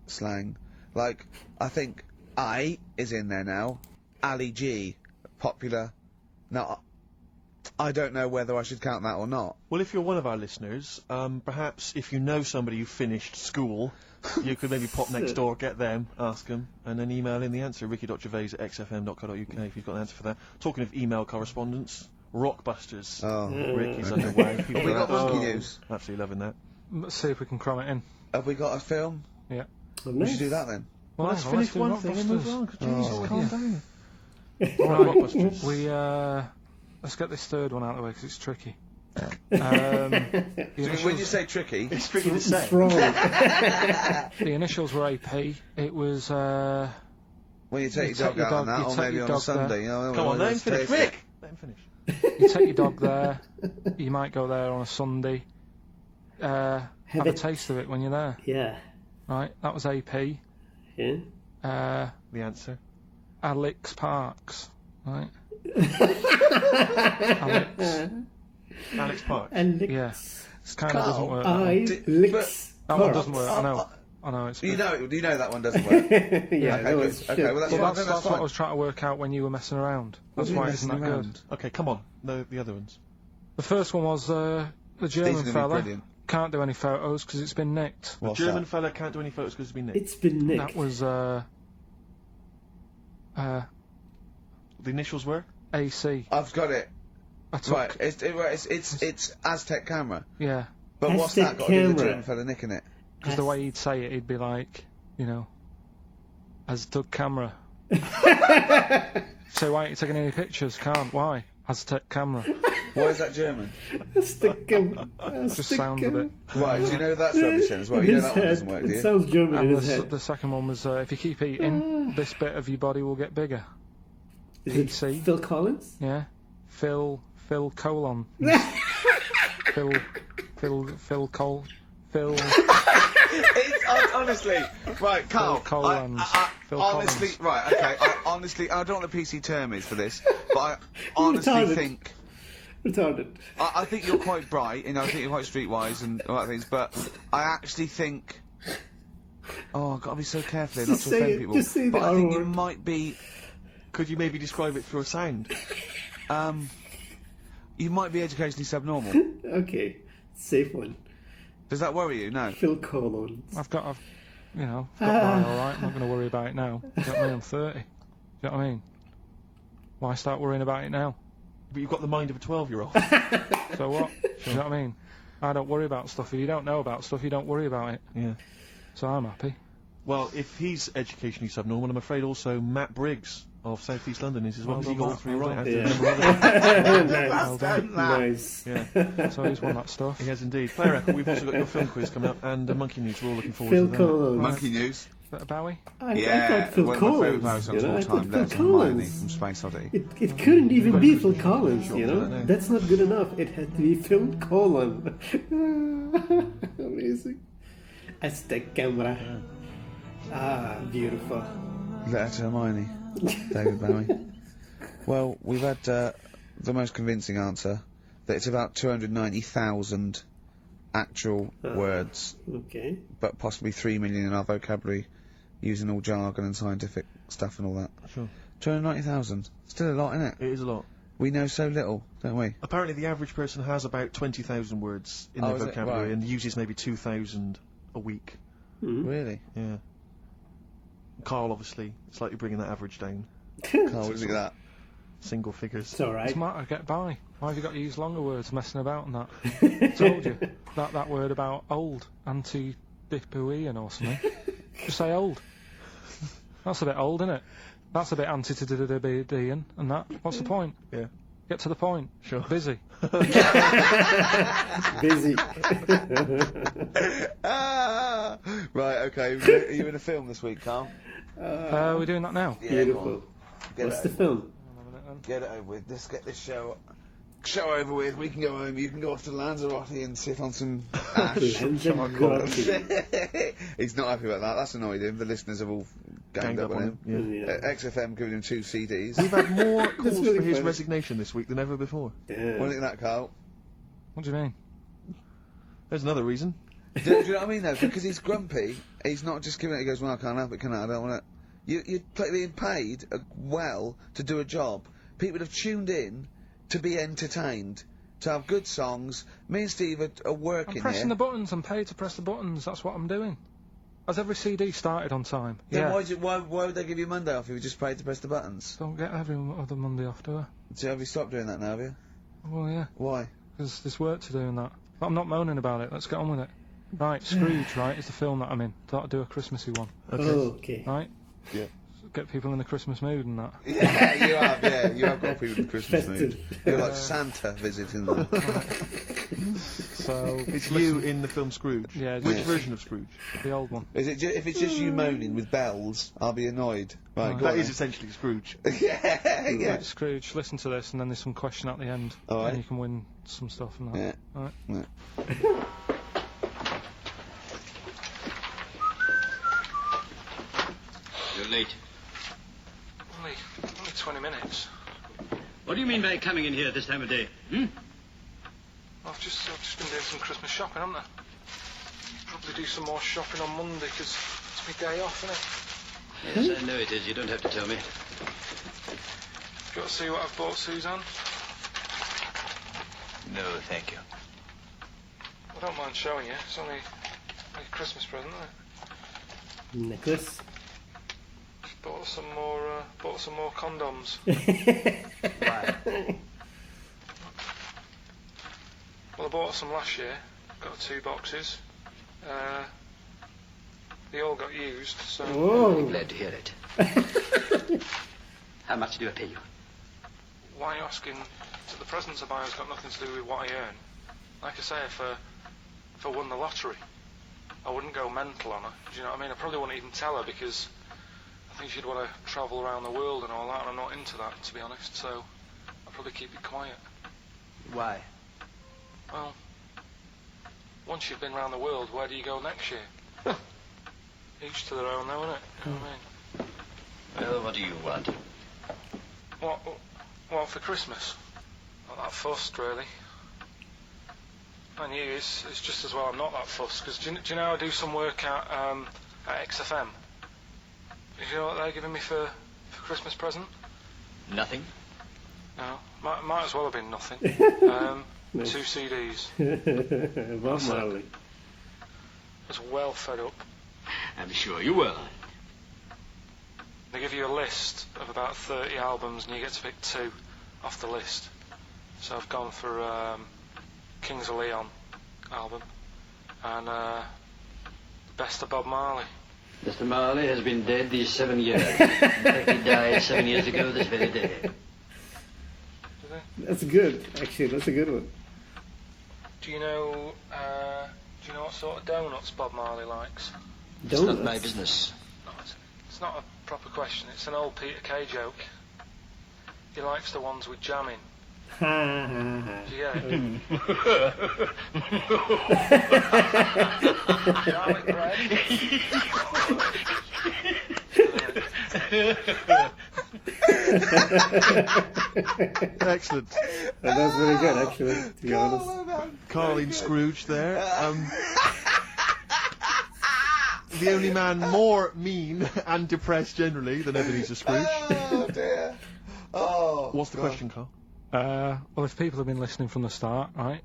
slang. Like, I think I is in there now. Ali G, popular. Now, I don't know whether I should count that or not. Well, if you're one of our listeners, perhaps if you know somebody who finished school, you could maybe pop next door, get them, ask them, and then email in the answer, ricky.gervais@xfm.co.uk if you've got an answer for that. Talking of email correspondence, Rockbusters. Oh. Ricky's underway. Have we got monkey news? Absolutely loving that. Let's see if we can cram it in. Have we got a film? Yeah. We should do that then. Well, Let's finish do one thing and move Rockbusters. on. Jesus, calm down. Right, Rockbusters. let's get this third one out of the way because it's tricky. When you say tricky, It's tricky to say. The initials were AP. It was when you take You your take dog your out on dog- that, you or take maybe your on a dog Sunday, you know. Come on, let him let's finish. taste it. Rick! Let him finish. you take your dog there. You might go there on a Sunday. Have a taste of it when you're there. Yeah. Right, that was AP. Yeah. The answer. Alex Parks. Right. Alex Parks. And licks. Yeah. It kind of doesn't work. That one. Licks. That one doesn't work. I know. It's. You know that one doesn't work. Yeah. Okay, that good. was Okay, well that's Well, fine. that's what I was trying to work out when you were messing around. That's why it's not good. Okay, come on. No, the other ones. The first one was the German These are gonna be fella. brilliant. Can't do any photos because it's been nicked. What's German that? fella can't do any photos because it's been nicked. It's been nicked. That was The initials were? AC. I've got it. I took, Right, it's Aztec camera. Yeah, But what's that Aztec got to do with the camera. German fella nicking it? because the way he'd say it, he'd be like, you know, Aztec camera. So why aren't you taking any pictures? Can't. Why? Aztec camera. Why is that German? Stick 'em. Just sounds a bit. Right, do you know that's rubbish then as well? In You know his that one head, doesn't work, do it you? sounds German in And his head. the second one was if you keep eating, this bit of your body will get bigger. Is it PC. Phil Collins? Yeah. Phil colon. Phil It's honestly right, Karl. Phil Collins. Phil honestly, Collins. right, okay. I don't know what the PC term is for this, but I honestly Retarded. think Retarded. I think you're quite bright, you know. I think you're quite streetwise and all that things, but I actually think. Oh, I've got to be so careful here not Just to say offend it, people. just say but the I think R you word. might be. Could you maybe describe it through a sound? You might be educationally subnormal. Okay. Safe one. Does that worry you? No. Phil Collins. I've got by alright, I'm not going to worry about it now. Do you know what I mean? I'm 30. Do you know what I mean? Why start worrying about it now? But you've got the mind of a 12-year-old. So what? Do you know what I mean? I don't worry about stuff. If you don't know about stuff, you don't worry about it. Yeah. So I'm happy. Well, if he's educationally subnormal, I'm afraid also Matt Briggs of South East London is as well, Well because he done, got all Matt. three Well right. done. After the number of Well done. Nice. Yeah, So he's won that stuff. he has indeed. Player record, we've also got your film quiz coming up, and Monkey News, we're all looking forward Phil to that. Collins. Monkey news. Is that a Bowie? I thought Phil one of my Collins. favourite Bowie songs you of know, all I thought time. Phil That's Hermione Collins. from Space Oddity. It couldn't even be Phil Sure, Collins, you I know? don't know. That's not good enough. It had to be Phil Collins. Amazing. Aztec camera. Ah, beautiful. Letter to Hermione. David Bowie. Well, we've had the most convincing answer that it's about 290,000 actual words, Okay. but possibly 3 million in our vocabulary, using all jargon and scientific stuff and all that. Sure. 290,000. Still a lot, isn't it? It is a lot. We know so little, don't we? Apparently the average person has about 20,000 words in their is it? vocabulary Right. and uses maybe 2,000 a week. Really? Yeah. Karl, obviously, slightly bringing that average down. Karl, what do you think of that? Single figures. It's alright. What's the matter? Get by. Why have you got to use longer words messing about and that? Told you. That word about old. Anti-dipuian or something. Just say old. That's a bit old, isn't it? That's a bit anti-dipuian and that. What's the point? Yeah. Get to the point. Sure. Busy. Busy. Right, okay. Are you in a film this week, Karl? We're doing that now. Yeah, Beautiful. What's the film? Get it over with. Let's get this show over with. We can go home. You can go off to Lanzagrotty and sit on some ash. Lanzagrotty. He's not happy about that. That's annoyed him. The listeners have all ganged up on him. Yeah. XFM giving him 2 CDs. We've had more calls really for his funny. resignation this week than ever before. What do you think of that, Karl? What do you mean? There's another reason. do you know what I mean, though? Because he's grumpy. He's not just giving it. He goes, well, I can't help it, can I? I don't want it. You're being paid well to do a job. People have tuned in to be entertained, to have good songs. Me and Steve are working I'm pressing here. the buttons. I'm paid to press the buttons. That's what I'm doing. Has every CD started on time? Then why would they give you Monday off if you were just paid to press the buttons? Don't get every other Monday off, do I? So have you stopped doing that now, have you? Well, yeah. Why? There's work to do in that. But I'm not moaning about it. Let's get on with it. Right, Scrooge, right, is the film that I'm in. Thought I'd do a Christmassy one. Okay. Right? Yeah. Get people in the Christmas mood and that. Yeah, you have got people in the Christmas mood. Festive. You're like Santa visiting them. So It's you in the film Scrooge. Yeah, Which yeah. version of Scrooge? the old one. Is it if it's just you moaning with bells, I'll be annoyed. Right, Oh. go That on is then. essentially Scrooge. yeah. Right, Scrooge, listen to this, and then there's some question at the end, All right. and you can win some stuff and that. Yeah. All right. Yeah. You're late. Only 20 minutes. What do you mean by coming in here at this time of day? Hmm? I've just been doing some Christmas shopping, haven't I? Probably do some more shopping on Monday, because it's my day off, isn't it? Yes, I know it is. You don't have to tell me. Got to see what I've bought Suzanne? No, thank you. I don't mind showing you. It's only a Christmas present, isn't it? Necklace. Bought some more condoms. Why? Well, I bought some last year. Got 2 boxes. They all got used, so... I'm Whoa. glad to hear it. How much do I pay you? Why are you asking? The presents I buy has got nothing to do with what I earn. Like I say, if I won the lottery, I wouldn't go mental on her. Do you know what I mean? I probably wouldn't even tell her, because I think she'd want to travel around the world and all that, and I'm not into that, to be honest, so I'd probably keep it quiet. Why? Well, once you've been around the world, where do you go next year? Each to their own, though, innit? You know what I mean? Well, what do you want? What for Christmas? Not that fussed, really. And you, it's just as well I'm not that fussed, because do you know I do some work at XFM? Do you know what they're giving me for Christmas present? Nothing? No. Might as well have been nothing. 2 CDs. Bob Marley. I was well fed up. I'm sure you will. They give you a list of about 30 albums and you get to pick 2 off the list. So I've gone for Kings of Leon album and Best of Bob Marley. Mr. Marley has been dead these 7 years. In fact, he died 7 years ago this very day. Did they? That's good. Actually, that's a good one. Do you know what sort of donuts Bob Marley likes? It's not my business. No, it's not a proper question. It's an old Peter Kay joke. He likes the ones with jam in. Ha ha ha. Do you get it? Garlic bread. Excellent. That's very good, actually, to be honest. Karl in Scrooge there. The only man more mean and depressed generally than Ebenezer Scrooge. Oh dear. Oh. What's the God. question, Karl? Well, if people have been listening from the start, right,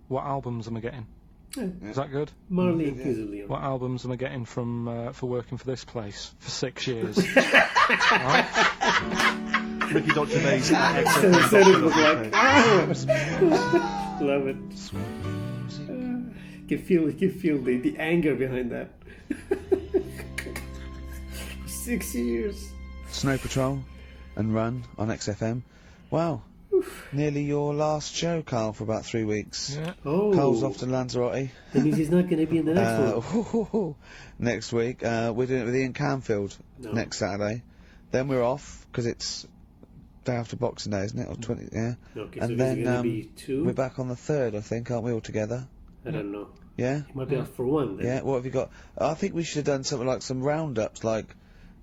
what albums am I getting? Yeah. Is that good? Marley and Kings of Leon. What albums am I getting from for working for this place for 6 years? Right? Rickygervais. So it was like, love it. You can feel the anger behind that. 6 years. Snow Patrol and Run on XFM. Wow. Nearly your last show, Karl, for about 3 weeks. Yeah. Oh. Karl's off to Lanzagrotty. That means he's not going to be in the next one. Next week. We're doing it with Ian Camfield next Saturday. Then we're off, because it's day after Boxing Day, isn't it? Or 20, yeah. Okay, and so then going to be 2? we're back on the 3rd, I think, aren't we, all together? I don't know. Yeah? He might be off for 1 then. Yeah, what have you got? I think we should have done something like some roundups, like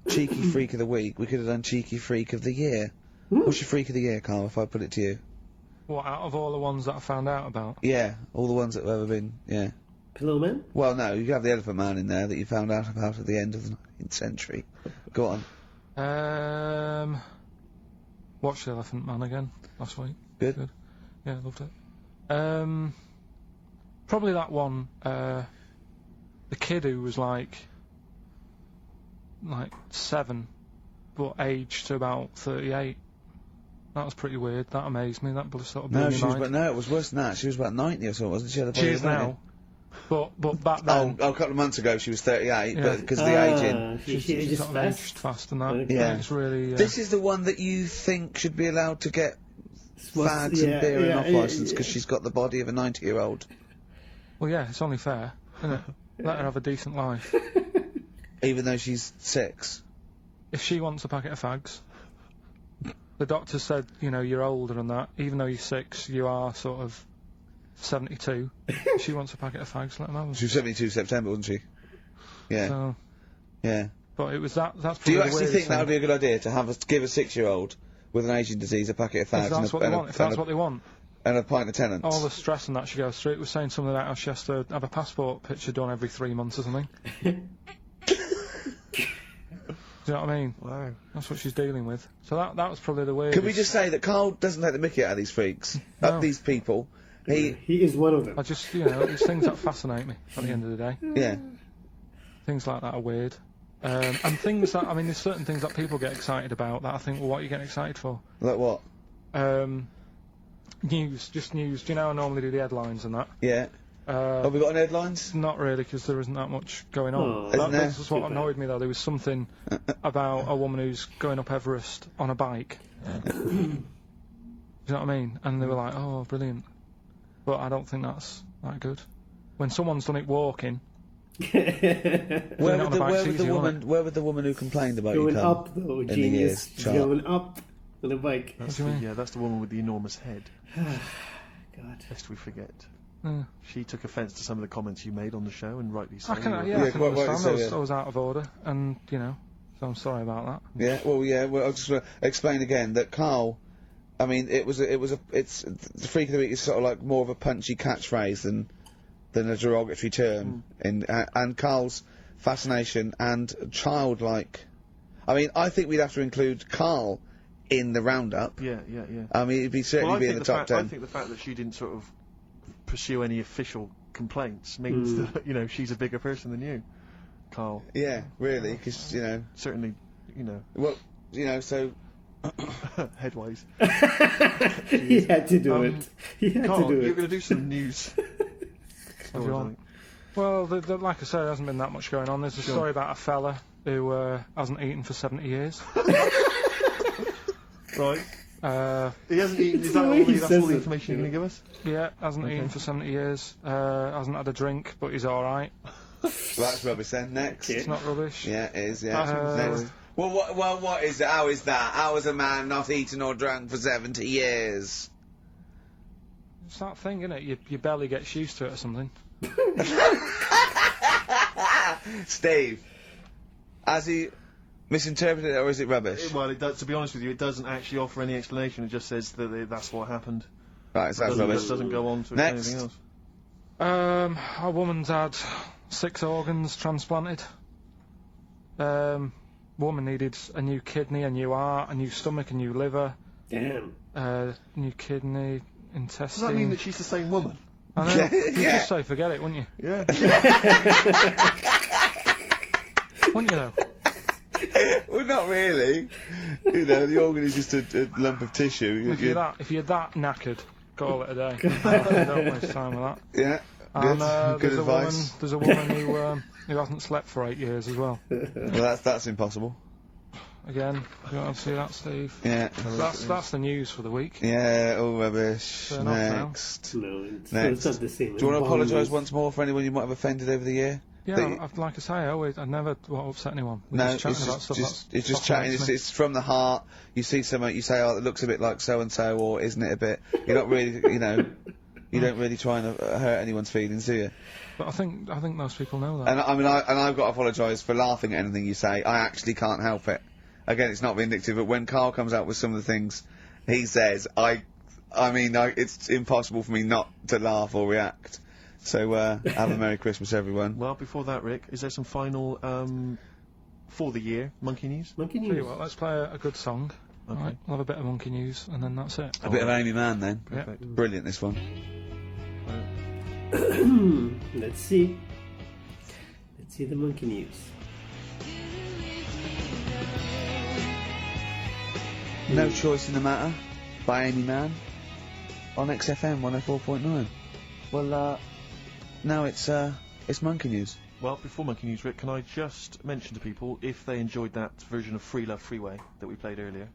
Cheeky Freak of the Week. We could have done Cheeky Freak of the Year. What's your Freak of the Year, Karl, if I put it to you? What, out of all the ones that I found out about? Yeah, all the ones that have ever been, yeah. Pillow Man? Well, no, you have the Elephant Man in there that you found out about at the end of the 19th century. Go on. Watched The Elephant Man again last week. Good. Yeah, loved it. Probably that one, the kid who was like 7, but aged to about 38. That was pretty weird. That amazed me. That sort of blew my mind. No, it was worse than that. She was about 90 or something, wasn't she? She is now. But back then... Oh, a couple of months ago she was 38, Yeah. but because of the aging. She's just sort of fast. aged fast and that. Okay. Yeah. It's really... This is the one that you think should be allowed to get fags and beer and off licence because she's got the body of a 90-year-old. Well, yeah, it's only fair, isn't it? Let her have a decent life. Even though she's 6. If she wants a packet of fags, the doctor said, you know, you're older and that. Even though you're 6, you are sort of 72. If she wants a packet of fags, let them have them. She was 72 September, wasn't she? Yeah. So, yeah. but it was that's probably Do you the actually weirdest think that thing. would be a good idea to give a 6-year-old with an aging disease a packet of fags If that's what they want. If that's what they want. and a pint of Tennants? All the stress and that she goes through. It was saying something about how she has to have a passport picture done every 3 months or something. Do you know what I mean? Wow. That's what she's dealing with. So that was probably the weirdest. Can we just say that Karl doesn't take the mickey out of these freaks, No. these people? He is one of them. I just, you know, it's things that fascinate me at the end of the day. yeah. Things like that are weird. And things that, I mean, there's certain things that people get excited about that I think, well, what are you getting excited for? Like what? News, just news. Do you know I normally do the headlines and that? Yeah. Have we got any headlines? Not really, because there isn't that much going on. Oh, Isn't there? That's what annoyed me, though. There was something about a woman who's going up Everest on a bike. Do you know what I mean? And they were like, oh, brilliant. But I don't think that's that good. When someone's done it walking... Where would the woman who complained about Going you come? up, though, in the genius. year's chart? Going up on a bike. That's do you mean? that's the woman with the enormous head. God. Lest we forget. Yeah. She took offence to some of the comments you made on the show, and rightly so. I can Yeah, understand. I I was out of order, and, you know, so I'm sorry about that. Yeah, well, I'll just explain again that Karl, I mean, it's the Freak of the Week is sort of like more of a punchy catchphrase than a derogatory term, and Karl's fascination and childlike. I mean, I think we'd have to include Karl in the roundup. Yeah. I mean, he'd certainly be in the top 10. I think the fact that she didn't sort of pursue any official complaints means that, you know, she's a bigger person than you, Karl. Yeah, really, because, you know... Certainly, you know... Well, you know, so... Headways. He had to do it. He had Karl, to do it. you're going to do some news. Well, like I said, there hasn't been that much going on. There's a story about a fella who hasn't eaten for 70 years. Right. He hasn't eaten. Is that that's all the information you're going to give us? Yeah, hasn't eaten for 70 years. Hasn't had a drink, but he's all right. That's rubbish then. Next. It's not rubbish. Yeah, it is, yeah. Next. Well, what is it? How is that? How is a man not eaten or drunk for 70 years? It's that thing, isn't it? Your belly gets used to it or something. Steve, has he misinterpreted it or is it rubbish? Well, it does, to be honest with you, it doesn't actually offer any explanation. It just says that that's what happened. Right, so that's rubbish. It doesn't go on to Next. anything else. A woman's had 6 organs transplanted. Woman needed a new kidney, a new heart, a new stomach, a new liver. Damn. new kidney, intestine. Does that mean that she's the same woman? I know. You'd just say forget it, wouldn't you? Yeah. Wouldn't you, though? Well, not really. You know, the organ is just a lump of tissue. If you're that knackered, call it a day. Don't waste time with that. Yeah. And Good there's advice. There's a woman who hasn't slept for 8 years as well. Well, that's impossible. Again, you want to see that, Steve? Yeah. That's the news for the week. Yeah, all rubbish. Turn off now. Next. No, it's Next. not the same. Do you want to apologise Bongs. once more for anyone you might have offended over the year? Yeah, like I say, I never want to upset anyone. We're No, just chatting about stuff it's just chatting. It's from the heart. You see something, you say, "Oh, it looks a bit like so and so," or "Isn't it a bit?" You're not really, you know, you don't really try and hurt anyone's feelings, do you? But I think most people know that. And I mean, I've got to apologise for laughing at anything you say. I actually can't help it. Again, it's not vindictive, but when Karl comes out with some of the things he says, it's impossible for me not to laugh or react. So, have a Merry Christmas, everyone. Well, before that, Rick, is there some final, for the year, monkey news? Monkey Tell you news. what, let's play a good song. Okay. Right, we'll have a bit of monkey news, and then that's it. A bit of Amy Mann, then. Yep. Brilliant, this one. Let's see the monkey news. No Choice in the Matter by Amy Mann on XFM 104.9. Well, now it's monkey news. Well, before monkey news, Rick, can I just mention to people, if they enjoyed that version of Free Love Freeway that we played earlier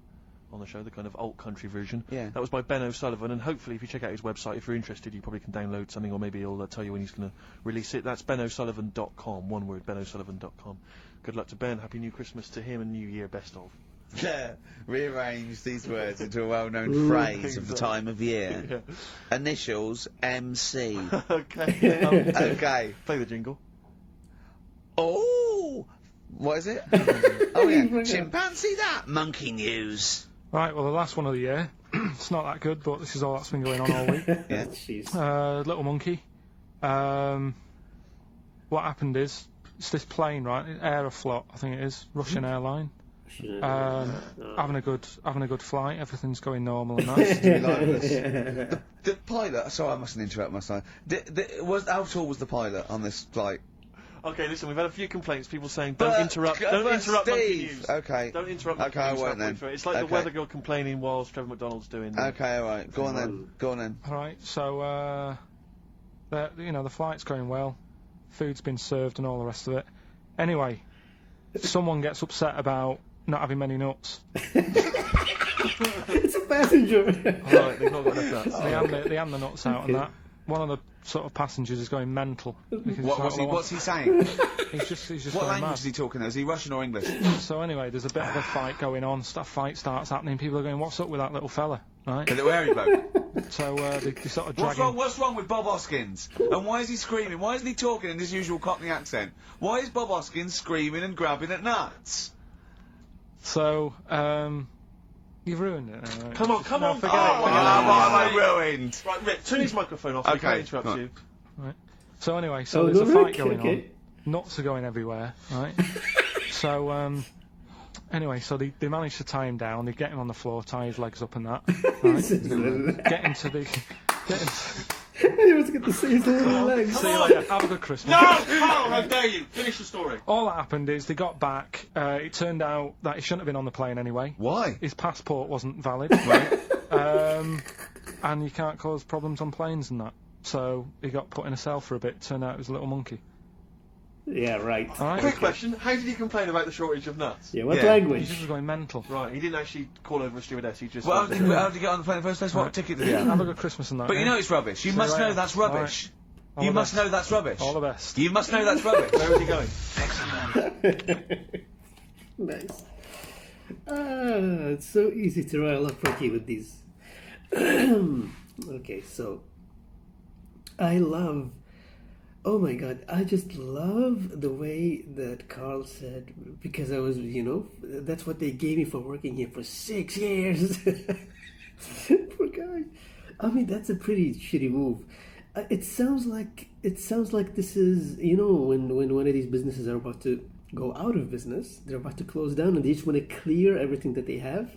on the show, the kind of alt country version. Yeah. That was by Ben O'Sullivan, and hopefully if you check out his website, if you're interested, you probably can download something, or maybe he'll tell you when he's going to release it. That's benosullivan.com, one word, benosullivan.com. Good luck to Ben, Happy New Christmas to him, and New Year, best of. Yeah, rearrange these words into a well-known phrase of the time of year. Yeah. Initials MC. Okay. Okay. Play the jingle. Oh, what is it? Oh yeah, chimpanzee that monkey news. Right, well, the last one of the year. It's not that good, but this is all that's been going on all week. Yeah. Jeez. Little monkey. What happened is, it's this plane, right? Aeroflot, I think it is, Russian airline. Having a good flight. Everything's going normal and nice. The pilot. Sorry, I mustn't interrupt my son. How tall was the pilot on this flight? Okay, listen, we've had a few complaints, people saying, don't interrupt monkey news. Okay. Don't interrupt monkey news. I won't then. It's like the weather girl complaining whilst Trevor McDonald's doing Okay, alright. Go on then. Alright, so, the flight's going well. Food's been served and all the rest of it. Anyway, someone gets upset about not having many nuts. It's a passenger. Alright, they've not got enough nuts. They hand the nuts out and that. One of the sort of passengers is going mental. What's he saying? He's just What going language mad. is he talking? Is he Russian or English? So anyway, there's a bit of a fight going on. Fight starts happening. People are going, "What's up with that little fella?" Right? The little hairy bloke. So they sort of drag him. What's wrong with Bob Hoskins? And why is he screaming? Why isn't he talking in his usual Cockney accent? Why is Bob Hoskins screaming and grabbing at nuts? So you've ruined it. Right? Come on, Forget it. What have I ruined? Right, Rick, turn his microphone off. Okay, I can't interrupt you. Right. So anyway, there's a fight going on. Okay. Nuts are going everywhere, right? So anyway, so they manage to tie him down. They get him on the floor, tie his legs up and that. Right? Get him to the. He was going to say his little legs. See you later. Have a good Christmas. No, Karl, how dare you? Finish the story. All that happened is they got back. It turned out that he shouldn't have been on the plane anyway. Why? His passport wasn't valid. Right. And you can't cause problems on planes and that. So he got put in a cell for a bit. Turned out it was a little monkey. Yeah, right. All right. Quick question, how did he complain about the shortage of nuts? Yeah, what Yeah. He language? just was going mental. Right, he didn't actually call over a stewardess, he just... Well, how did he get on the plane in the first place? What ticket did he have? Have a good Christmas and that. But you yeah? know it's rubbish. You See must you know later. that's rubbish. All You the must best. know that's rubbish. All the best. You must know that's rubbish. Where was he going? Nice. It's so easy to rile up Ricky with these. Okay, so oh my god, I just love the way that Karl said, because I was, that's what they gave me for working here for 6 years. Poor guy. I mean, that's a pretty shitty move. It sounds like this is, when one of these businesses are about to go out of business. They're about to close down, and they just want to clear everything that they have.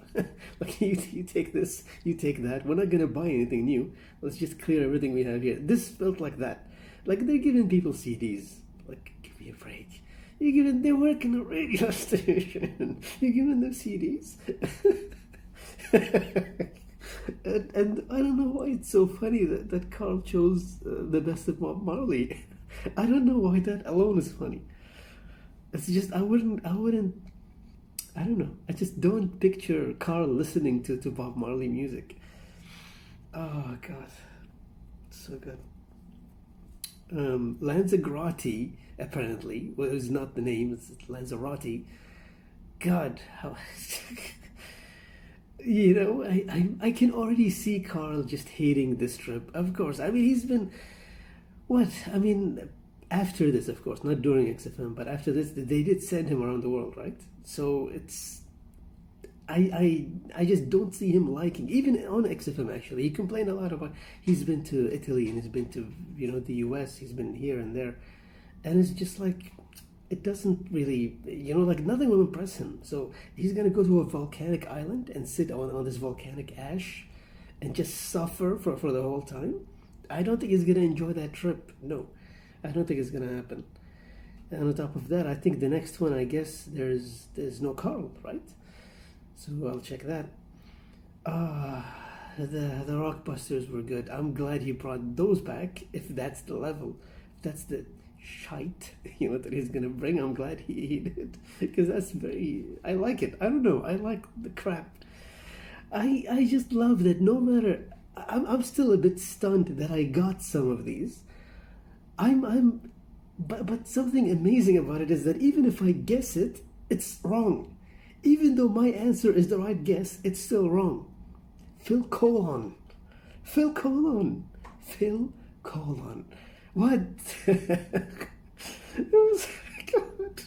Like, you take this, you take that. We're not going to buy anything new. Let's just clear everything we have here. This felt like that. Like, they're giving people CDs. Like, give me a break. They're working a radio station. You're giving them CDs. and I don't know why it's so funny that Karl chose the best of Bob Marley. I don't know why that alone is funny. It's just, I don't know. I just don't picture Karl listening to Bob Marley music. Oh, God. So good. Lanzagrotty, apparently, well, it's not the name, it's Lanzagrotty. God, how... You know, I can already see Karl just hating this trip. Of course, I mean, he's been... What? I mean... After this, of course, not during XFM, but after this, they did send him around the world, right? So it's, I just don't see him liking, even on XFM actually. He complained a lot about, he's been to Italy and he's been to, you know, the US, he's been here and there. And it's just like, it doesn't really, you know, like nothing will impress him. So he's going to go to a volcanic island and sit on this volcanic ash and just suffer for the whole time. I don't think he's going to enjoy that trip, no. I don't think it's going to happen. And on top of that, I think the next one, I guess, there's no Karl, right? So I'll check that. The Rockbusters were good. I'm glad he brought those back, if that's the level. If that's the shite, you know, that he's going to bring, I'm glad he did. Because that's very... I like it. I don't know. I like the crap. I just love that no matter... I'm still a bit stunned that I got some of these. But something amazing about it is that even if I guess it, it's wrong. Even though my answer is the right guess, it's still wrong. Phil Colon. What? It was, God,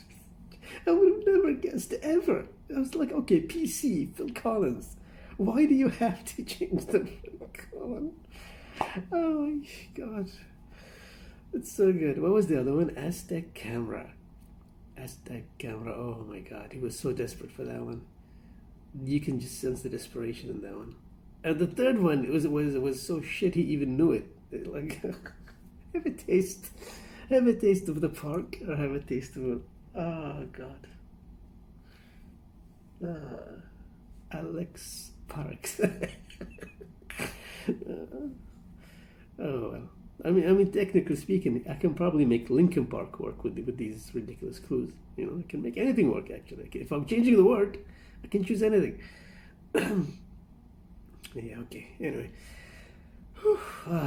I would have never guessed ever. I was like, okay, PC, Phil Collins. Why do you have to change the Phil Collins? Oh my God. It's so good. What was the other one? Aztec Camera. Oh my God. He was so desperate for that one. You can just sense the desperation in that one. And the third one, it was so shit he even knew it. Like, have a taste of the park, or have a taste of it. Oh God. Alex Parks. Oh well. I mean, technically speaking, I can probably make Linkin Park work with these ridiculous clues. You know, I can make anything work, actually. If I'm changing the word, I can choose anything. Yeah, okay. Anyway.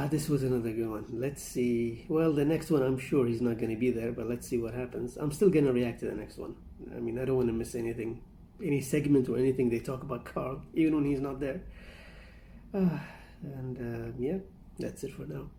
This was another good one. Let's see. Well, the next one, I'm sure he's not going to be there, but let's see what happens. I'm still going to react to the next one. I mean, I don't want to miss anything. Any segment or anything they talk about Karl, even when he's not there. Yeah, that's it for now.